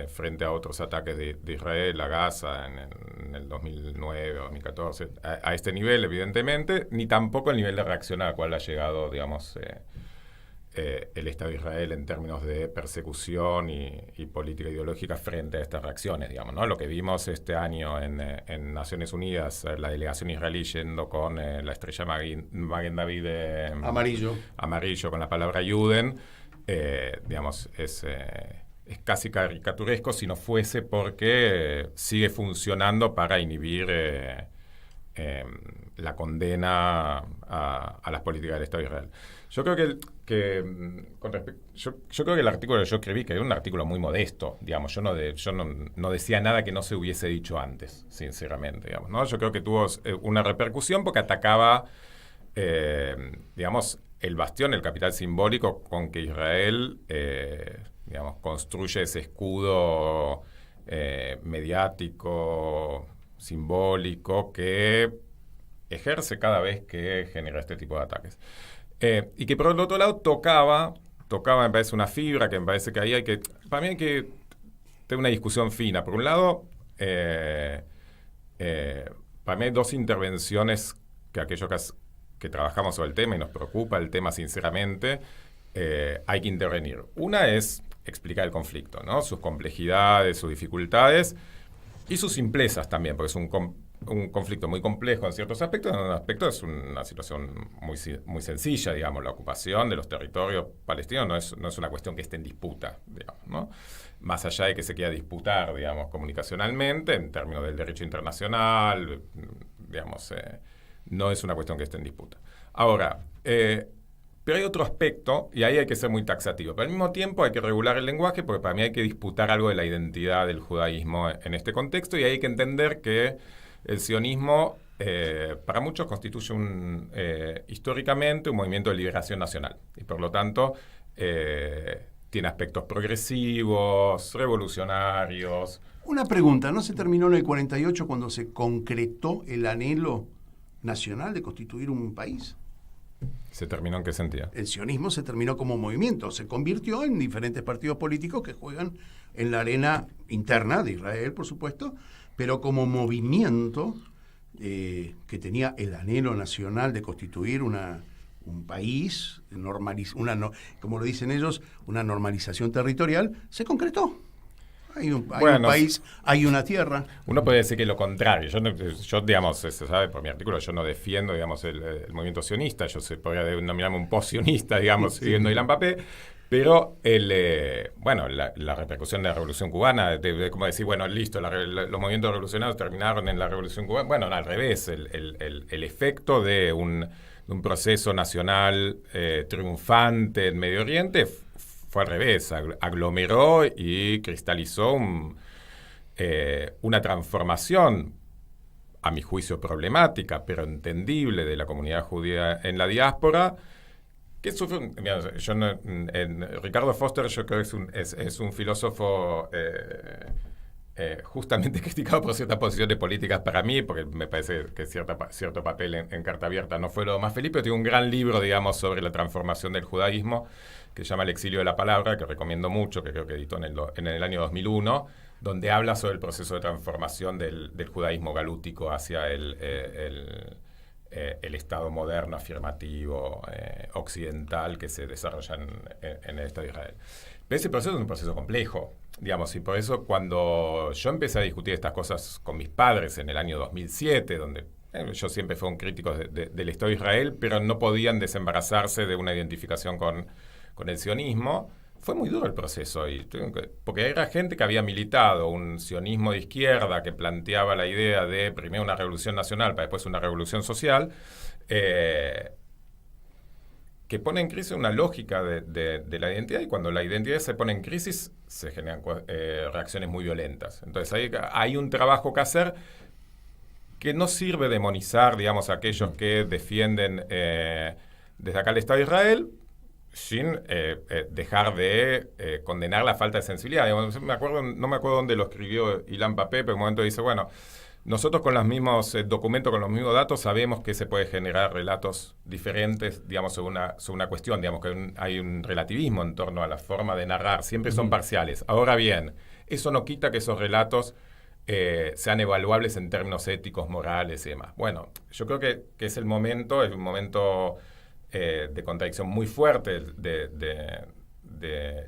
frente a otros ataques de Israel a Gaza en el 2009 o 2014, a este nivel, evidentemente, ni tampoco el nivel de reacción al cual ha llegado, digamos, el Estado de Israel en términos de persecución y política ideológica frente a estas reacciones, digamos, ¿no? Lo que vimos este año en Naciones Unidas, la delegación israelí yendo con la estrella Maguen David amarillo con la palabra Juden, digamos, es casi caricaturesco si no fuese porque sigue funcionando para inhibir la condena a las políticas del Estado de Israel. Yo creo yo creo que el artículo que yo escribí, que era un artículo muy modesto, digamos, yo no decía nada que no se hubiese dicho antes, sinceramente, digamos, ¿no? Yo creo que tuvo una repercusión porque atacaba, digamos, el bastión, el capital simbólico con que Israel, digamos, construye ese escudo mediático, simbólico, que ejerce cada vez que genera este tipo de ataques. Y que por el otro lado tocaba, me parece, una fibra que me parece que ahí para mí hay que tener una discusión fina. Por un lado, para mí hay dos intervenciones que aquellos que trabajamos sobre el tema y nos preocupa el tema sinceramente, hay que intervenir. Una es explicar el conflicto, ¿no? Sus complejidades, sus dificultades y sus simplezas también, porque es un conflicto muy complejo en ciertos aspectos. En un aspecto es una situación muy sencilla, digamos. La ocupación de los territorios palestinos no es una cuestión que esté en disputa, digamos, ¿no? Más allá de que se quiera disputar, digamos, comunicacionalmente, en términos del derecho internacional, digamos, no es una cuestión que esté en disputa. Ahora, pero hay otro aspecto, y ahí hay que ser muy taxativo. Pero al mismo tiempo hay que regular el lenguaje, porque para mí hay que disputar algo de la identidad del judaísmo en este contexto, y hay que entender que el sionismo, para muchos, constituye históricamente un movimiento de liberación nacional. Y por lo tanto, tiene aspectos progresivos, revolucionarios. Una pregunta, ¿no se terminó en el 48 cuando se concretó el anhelo nacional de constituir un país? ¿Se terminó en qué sentido? El sionismo se terminó como movimiento, se convirtió en diferentes partidos políticos que juegan en la arena interna de Israel, por supuesto, pero como movimiento que tenía el anhelo nacional de constituir un país, como lo dicen ellos, una normalización territorial, se concretó. Hay un país, hay una tierra. Uno puede decir que lo contrario. Yo digamos, se sabe por mi artículo, yo no defiendo, digamos, el movimiento sionista. Yo podría denominarme un post-sionista, digamos, siguiendo Ilan Pappé. Pero la repercusión de la Revolución Cubana, como decir, bueno, listo, los movimientos revolucionarios terminaron en la Revolución Cubana. Bueno, no, al revés, el efecto de un proceso nacional triunfante en Medio Oriente, fue al revés, aglomeró y cristalizó una transformación, a mi juicio problemática, pero entendible, de la comunidad judía en la diáspora, que sufre. Ricardo Foster, yo creo que es un filósofo justamente criticado por ciertas posiciones políticas para mí, porque me parece que cierto papel en Carta Abierta no fue lo más feliz, pero tiene un gran libro, digamos, sobre la transformación del judaísmo, que se llama El exilio de la palabra, que recomiendo mucho, que creo que editó en el año 2001, donde habla sobre el proceso de transformación del judaísmo galútico hacia el Estado moderno, afirmativo, occidental, que se desarrolla en el Estado de Israel. Pero ese proceso es un proceso complejo, digamos, y por eso cuando yo empecé a discutir estas cosas con mis padres en el año 2007, donde yo siempre fui un crítico del Estado de Israel, pero no podían desembarazarse de una identificación con el sionismo, fue muy duro el proceso, porque era gente que había militado un sionismo de izquierda que planteaba la idea de primero una revolución nacional para después una revolución social, que pone en crisis una lógica de la identidad, y cuando la identidad se pone en crisis se generan reacciones muy violentas. Entonces hay un trabajo que hacer que no sirve demonizar, digamos, a aquellos que defienden desde acá el Estado de Israel, sin dejar de condenar la falta de sensibilidad. Digamos, no me acuerdo dónde lo escribió Ilan Papé, pero en un momento dice, bueno, nosotros con los mismos documentos, con los mismos datos, sabemos que se puede generar relatos diferentes, digamos, sobre una cuestión, digamos, que hay un relativismo en torno a la forma de narrar, siempre son parciales. Ahora bien, eso no quita que esos relatos sean evaluables en términos éticos, morales y demás. Bueno, yo creo que es un momento de contradicción muy fuerte de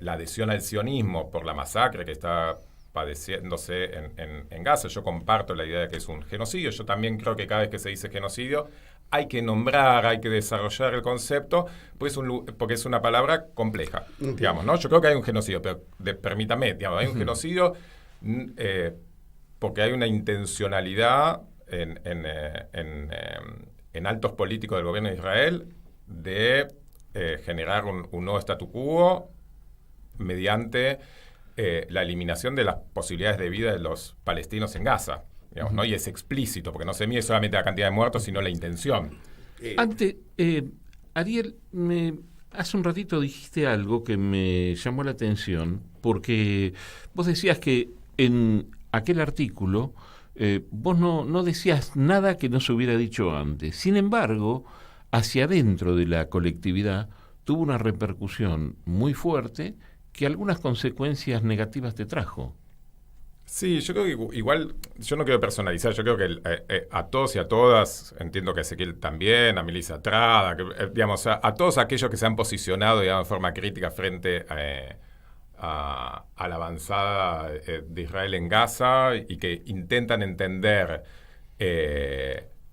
la adhesión al sionismo por la masacre que está padeciéndose en Gaza. Yo comparto la idea de que es un genocidio. Yo también creo que cada vez que se dice genocidio hay que nombrar, hay que desarrollar el concepto, porque es una palabra compleja, digamos, ¿no? Yo creo que hay un genocidio, pero permítame, digamos, hay un genocidio porque hay una intencionalidad en altos políticos del gobierno de Israel de generar un nuevo statu quo mediante la eliminación de las posibilidades de vida de los palestinos en Gaza, digamos, ¿no? Y es explícito, porque no se mide solamente la cantidad de muertos, sino la intención. Antes, Ariel, hace un ratito dijiste algo que me llamó la atención, porque vos decías que en aquel artículo vos no decías nada que no se hubiera dicho antes. Sin embargo, hacia adentro de la colectividad tuvo una repercusión muy fuerte que algunas consecuencias negativas te trajo. Sí, yo creo que igual, yo no quiero personalizar, yo creo que a todos y a todas, entiendo que a Ezequiel también, a Melissa Trada, digamos, a todos aquellos que se han posicionado, digamos, de forma crítica frente a la avanzada de Israel en Gaza y que intentan entender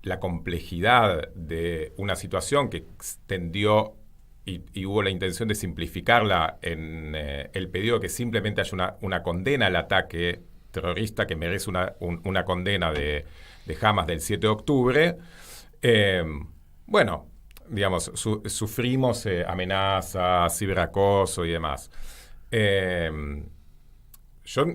la complejidad de una situación que extendió y hubo la intención de simplificarla en el pedido que simplemente haya una condena al ataque terrorista que merece una condena de Hamas del 7 de octubre. Bueno, digamos, sufrimos amenazas, ciberacoso y demás. Yo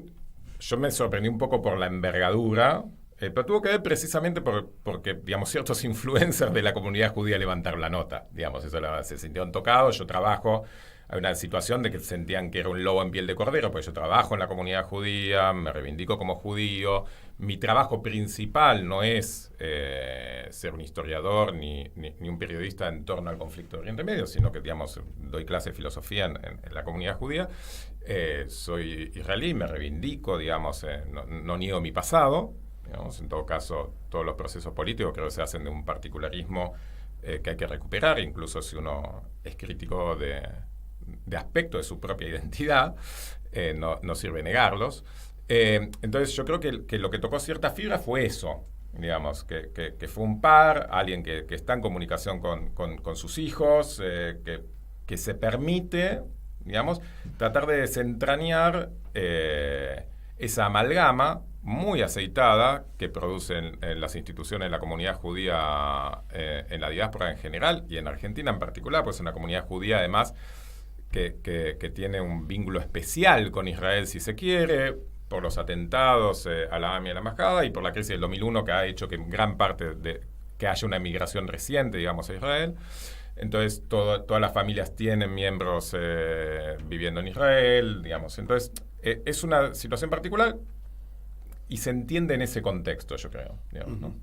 me sorprendí un poco por la envergadura, pero tuvo que ver precisamente porque, digamos, ciertos influencers de la comunidad judía levantaron la nota. Digamos, eso se sintieron tocados. Yo trabajo, hay una situación de que sentían que era un lobo en piel de cordero, porque yo trabajo en la comunidad judía, me reivindico como judío. Mi trabajo principal no es ser un historiador ni un periodista en torno al conflicto de Oriente Medio, sino que, digamos, doy clase de filosofía en la comunidad judía. Soy israelí, me reivindico, digamos, no niego mi pasado. Digamos, en todo caso, todos los procesos políticos creo que se hacen de un particularismo que hay que recuperar, incluso si uno es crítico de aspectos de su propia identidad, no sirve negarlos. Entonces yo creo que lo que tocó cierta fibra fue eso, digamos, que fue un par, alguien que está en comunicación con sus hijos, que se permite, digamos, tratar de desentrañar esa amalgama muy aceitada que producen las instituciones de la comunidad judía en la diáspora en general y en Argentina en particular, pues es una comunidad judía además que tiene un vínculo especial con Israel, si se quiere, por los atentados a la AMI y a la embajada y por la crisis del 2001 que ha hecho que gran parte de que haya una migración reciente, digamos, a Israel. Entonces, todas las familias tienen miembros viviendo en Israel, digamos. Entonces, es una situación particular y se entiende en ese contexto, yo creo. Digamos, ¿no?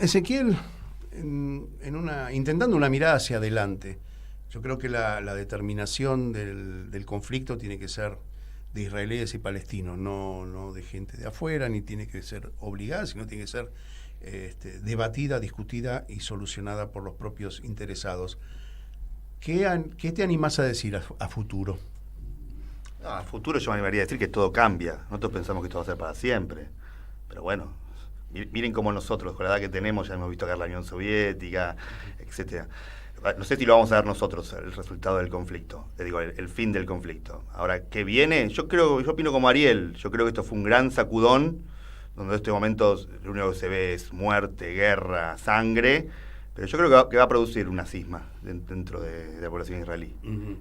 Ezequiel, intentando una mirada hacia adelante, yo creo que la determinación del conflicto tiene que ser de israelíes y palestinos, no de gente de afuera, ni tiene que ser obligada, sino tiene que ser debatida, discutida y solucionada por los propios interesados. ¿Qué te animás a decir a futuro? A futuro yo me animaría a decir que todo cambia. Nosotros pensamos que esto va a ser para siempre. Pero bueno, miren cómo nosotros, con la edad que tenemos, ya hemos visto caer la Unión Soviética, etcétera. No sé si lo vamos a ver nosotros, el resultado del conflicto, digo, el fin del conflicto. Ahora, ¿qué viene? Yo opino como Ariel. Yo creo que esto fue un gran sacudón, donde en estos momentos lo único que se ve es muerte, guerra, sangre, pero yo creo que va a producir una cisma dentro de la población israelí.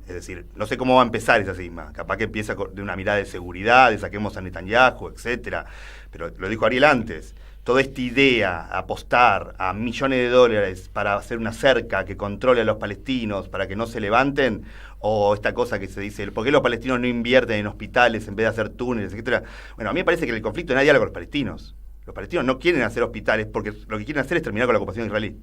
Es decir, no sé cómo va a empezar esa cisma. Capaz que empieza de una mirada de seguridad, de saquemos a Netanyahu, etcétera. Pero lo dijo Ariel antes. Toda esta idea, apostar a millones de dólares para hacer una cerca que controle a los palestinos, para que no se levanten, o esta cosa que se dice, ¿por qué los palestinos no invierten en hospitales en vez de hacer túneles, etcétera? Bueno, a mí me parece que en el conflicto no hay diálogo con los palestinos. Los palestinos no quieren hacer hospitales porque lo que quieren hacer es terminar con la ocupación israelí.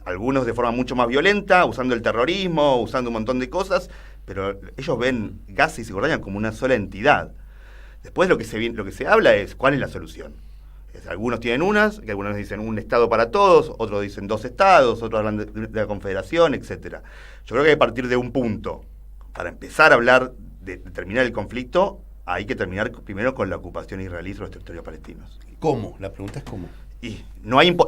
Algunos de forma mucho más violenta, usando el terrorismo, usando un montón de cosas, pero ellos ven Gaza y Cisjordania como una sola entidad. Después lo que se habla es cuál es la solución. Algunos tienen que algunos dicen un estado para todos, otros dicen 2 estados, otros hablan de la confederación, etcétera. Yo creo que a partir de un punto, para empezar a hablar de terminar el conflicto, hay que terminar primero con la ocupación israelí sobre los territorios palestinos. ¿Cómo? La pregunta es ¿cómo? Y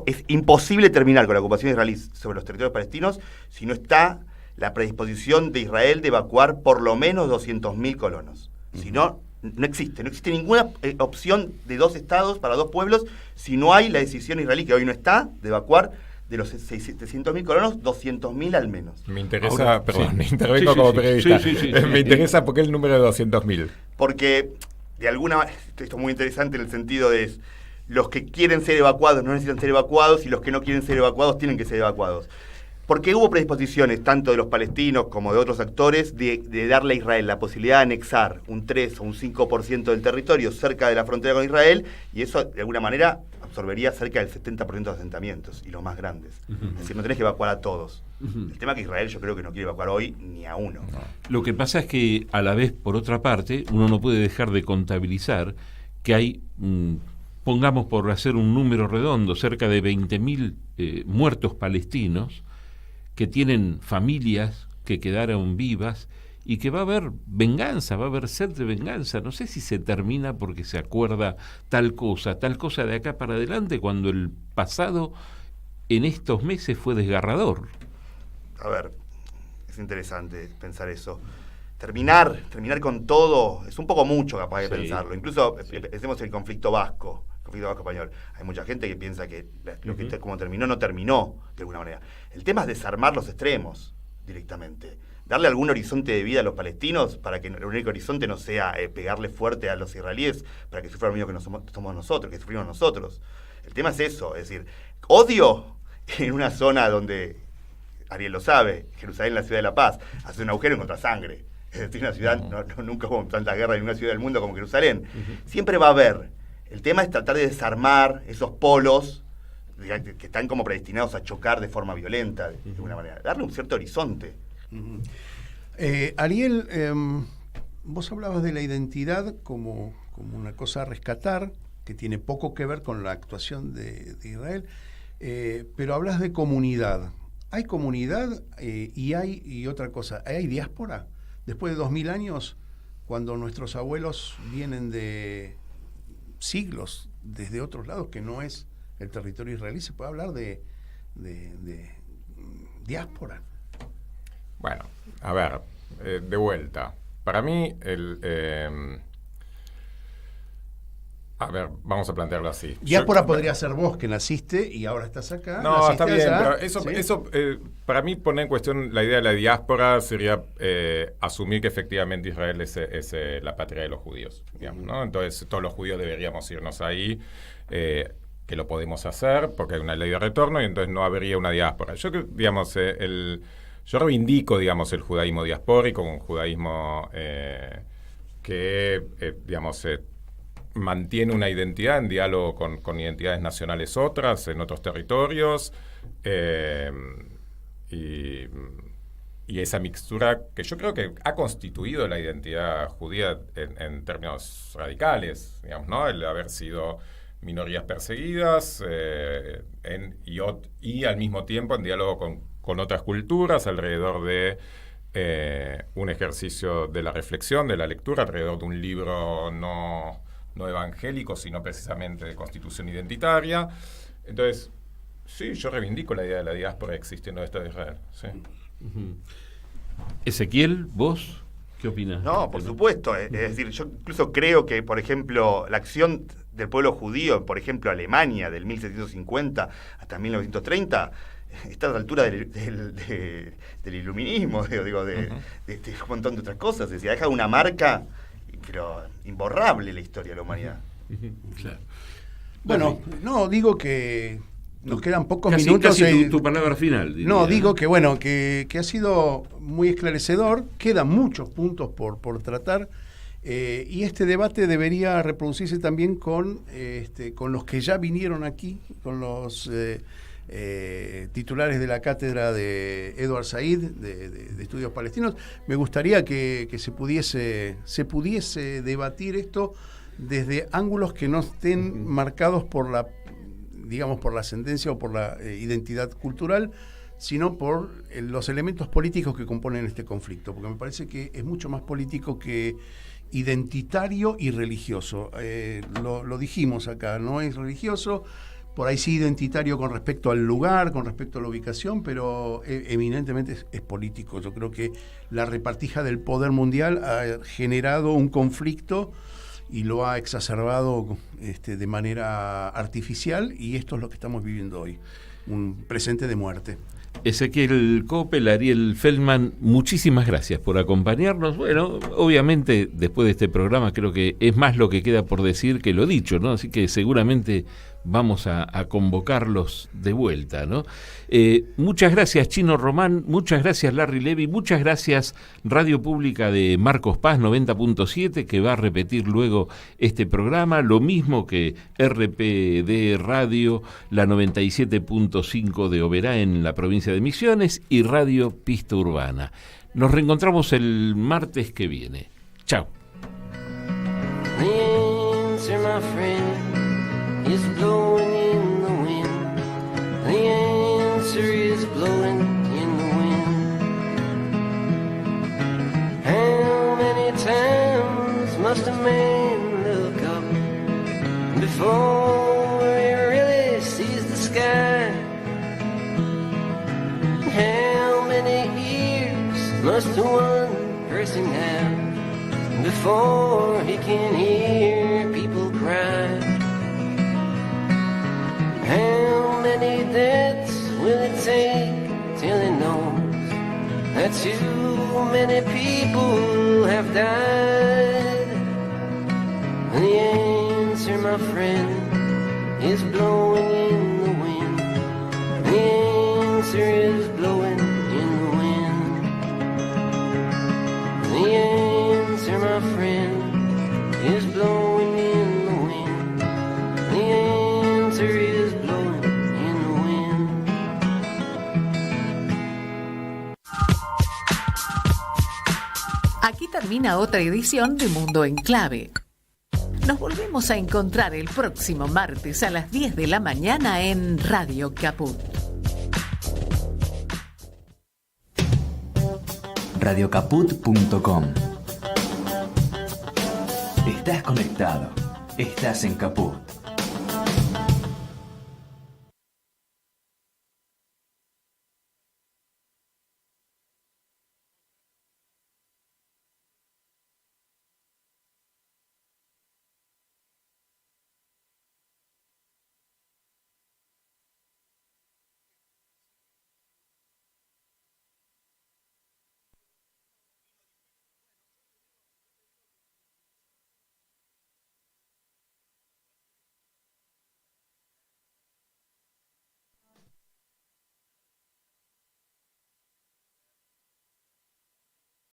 es imposible terminar con la ocupación israelí sobre los territorios palestinos si no está la predisposición de Israel de evacuar por lo menos 200.000 colonos. Si no, no existe ninguna opción de 2 estados para 2 pueblos si no hay la decisión israelí, que hoy no está, de evacuar de los 700.000 colonos, 200.000 al menos. Me interesa, me intervengo como periodista. Me interesa porque el número de 200.000. Porque, de alguna manera, esto es muy interesante en el sentido de los que quieren ser evacuados no necesitan ser evacuados y los que no quieren ser evacuados tienen que ser evacuados. Porque hubo predisposiciones, tanto de los palestinos como de otros actores, de darle a Israel la posibilidad de anexar un 3 o un 5% del territorio cerca de la frontera con Israel, y eso, de alguna manera, absorbería cerca del 70% de asentamientos, y los más grandes. Es decir, no tenés que evacuar a todos. El tema es que Israel yo creo que no quiere evacuar hoy ni a uno. Lo que pasa es que, a la vez, por otra parte, uno no puede dejar de contabilizar que hay, pongamos por hacer un número redondo, cerca de 20.000 muertos palestinos, que tienen familias que quedaron vivas y que va a haber venganza, va a haber sed de venganza. No sé si se termina porque se acuerda tal cosa de acá para adelante, cuando el pasado en estos meses fue desgarrador. A ver, es interesante pensar eso. Terminar con todo es un poco mucho capaz de pensarlo. Incluso pensemos en el conflicto vasco español. Hay mucha gente que piensa que lo que como terminó, no terminó de alguna manera. El tema es desarmar los extremos directamente. Darle algún horizonte de vida a los palestinos para que el único horizonte no sea pegarle fuerte a los israelíes para que sufran lo mismo que somos nosotros, que sufrimos nosotros. El tema es eso, es decir, odio en una zona donde, Ariel lo sabe, Jerusalén, la ciudad de la paz, hace un agujero y encuentra sangre. Es decir, una ciudad, nunca hubo tanta guerra en ninguna ciudad del mundo como Jerusalén. Siempre va a haber. El tema es tratar de desarmar esos polos que están como predestinados a chocar de forma violenta, de alguna manera. Darle un cierto horizonte. Ariel, vos hablabas de la identidad como una cosa a rescatar, que tiene poco que ver con la actuación de Israel, pero hablas de comunidad. ¿Hay comunidad y otra cosa? ¿Hay diáspora? Después de 2000 años, cuando nuestros abuelos vienen de siglos desde otros lados que no es el territorio israelí, se puede hablar de diáspora. Bueno, a ver, de vuelta. Para mí, A ver, vamos a plantearlo así. Diáspora podría ser vos que naciste y ahora estás acá. No, está bien, allá. pero eso para mí pone en cuestión la idea de la diáspora sería asumir que efectivamente Israel es la patria de los judíos, digamos, ¿no? Entonces todos los judíos deberíamos irnos ahí, que lo podemos hacer porque hay una ley de retorno y entonces no habría una diáspora. Yo digamos, yo reivindico, digamos, el judaísmo diaspórico, un judaísmo que, digamos, mantiene una identidad en diálogo con identidades nacionales otras, en otros territorios, y esa mixtura que yo creo que ha constituido la identidad judía en términos radicales, digamos, ¿no? El haber sido minorías perseguidas y al mismo tiempo en diálogo con otras culturas alrededor de un ejercicio de la reflexión, de la lectura, alrededor de un libro no evangélico, sino precisamente de constitución identitaria. Entonces, sí, yo reivindico la idea de la diáspora existiendo en el Estado de Israel. Sí. Ezequiel, ¿vos qué opinas? No, por supuesto. Es decir, yo incluso creo que, por ejemplo, la acción del pueblo judío, por ejemplo, Alemania, del 1750 hasta 1930, está a la altura del iluminismo, digo, de un montón de otras cosas. Es decir, deja una marca, pero imborrable en la historia de la humanidad. Claro. Bueno, no, digo que nos quedan pocos casi, minutos. Casi tu palabra final. Diría. No, digo que bueno, que ha sido muy esclarecedor, quedan muchos puntos por tratar, y este debate debería reproducirse también con los que ya vinieron aquí, con los titulares de la cátedra de Edward Said de Estudios Palestinos. Me gustaría que se pudiese debatir esto desde ángulos que no estén marcados por la ascendencia o por la identidad cultural, sino por los elementos políticos que componen este conflicto, porque me parece que es mucho más político que identitario y religioso. Lo dijimos acá, no es religioso, por ahí sí identitario con respecto al lugar, con respecto a la ubicación, pero eminentemente es político. Yo creo que la repartija del poder mundial ha generado un conflicto y lo ha exacerbado de manera artificial, y esto es lo que estamos viviendo hoy, un presente de muerte. Ezequiel Coppel, Ariel Feldman, muchísimas gracias por acompañarnos. Bueno, obviamente después de este programa creo que es más lo que queda por decir que lo dicho, ¿no? Así que seguramente vamos a convocarlos de vuelta, ¿no? Muchas gracias Chino Román, muchas gracias Larry Levy, muchas gracias Radio Pública de Marcos Paz 90.7, que va a repetir luego este programa, lo mismo que RPD Radio, la 97.5 de Oberá en la provincia de Misiones, y Radio Pista Urbana. Nos reencontramos el martes que viene. Chao. Is blowing in the wind. The answer is blowing in the wind. How many times must a man look up before he really sees the sky? How many ears must one person have before he can hear people cry? How many deaths will it take till he knows that too many people have died? The answer, my friend, is blowing in the wind. The answer is blowing in the wind. The answer, my friend, is blowing in the wind. The answer is blowing in the wind. Aquí termina otra edición de Mundo en Clave. Nos volvemos a encontrar el próximo martes a las 10 de la mañana en Radio Caput. Radiocaput.com. Estás conectado. Estás en Caput.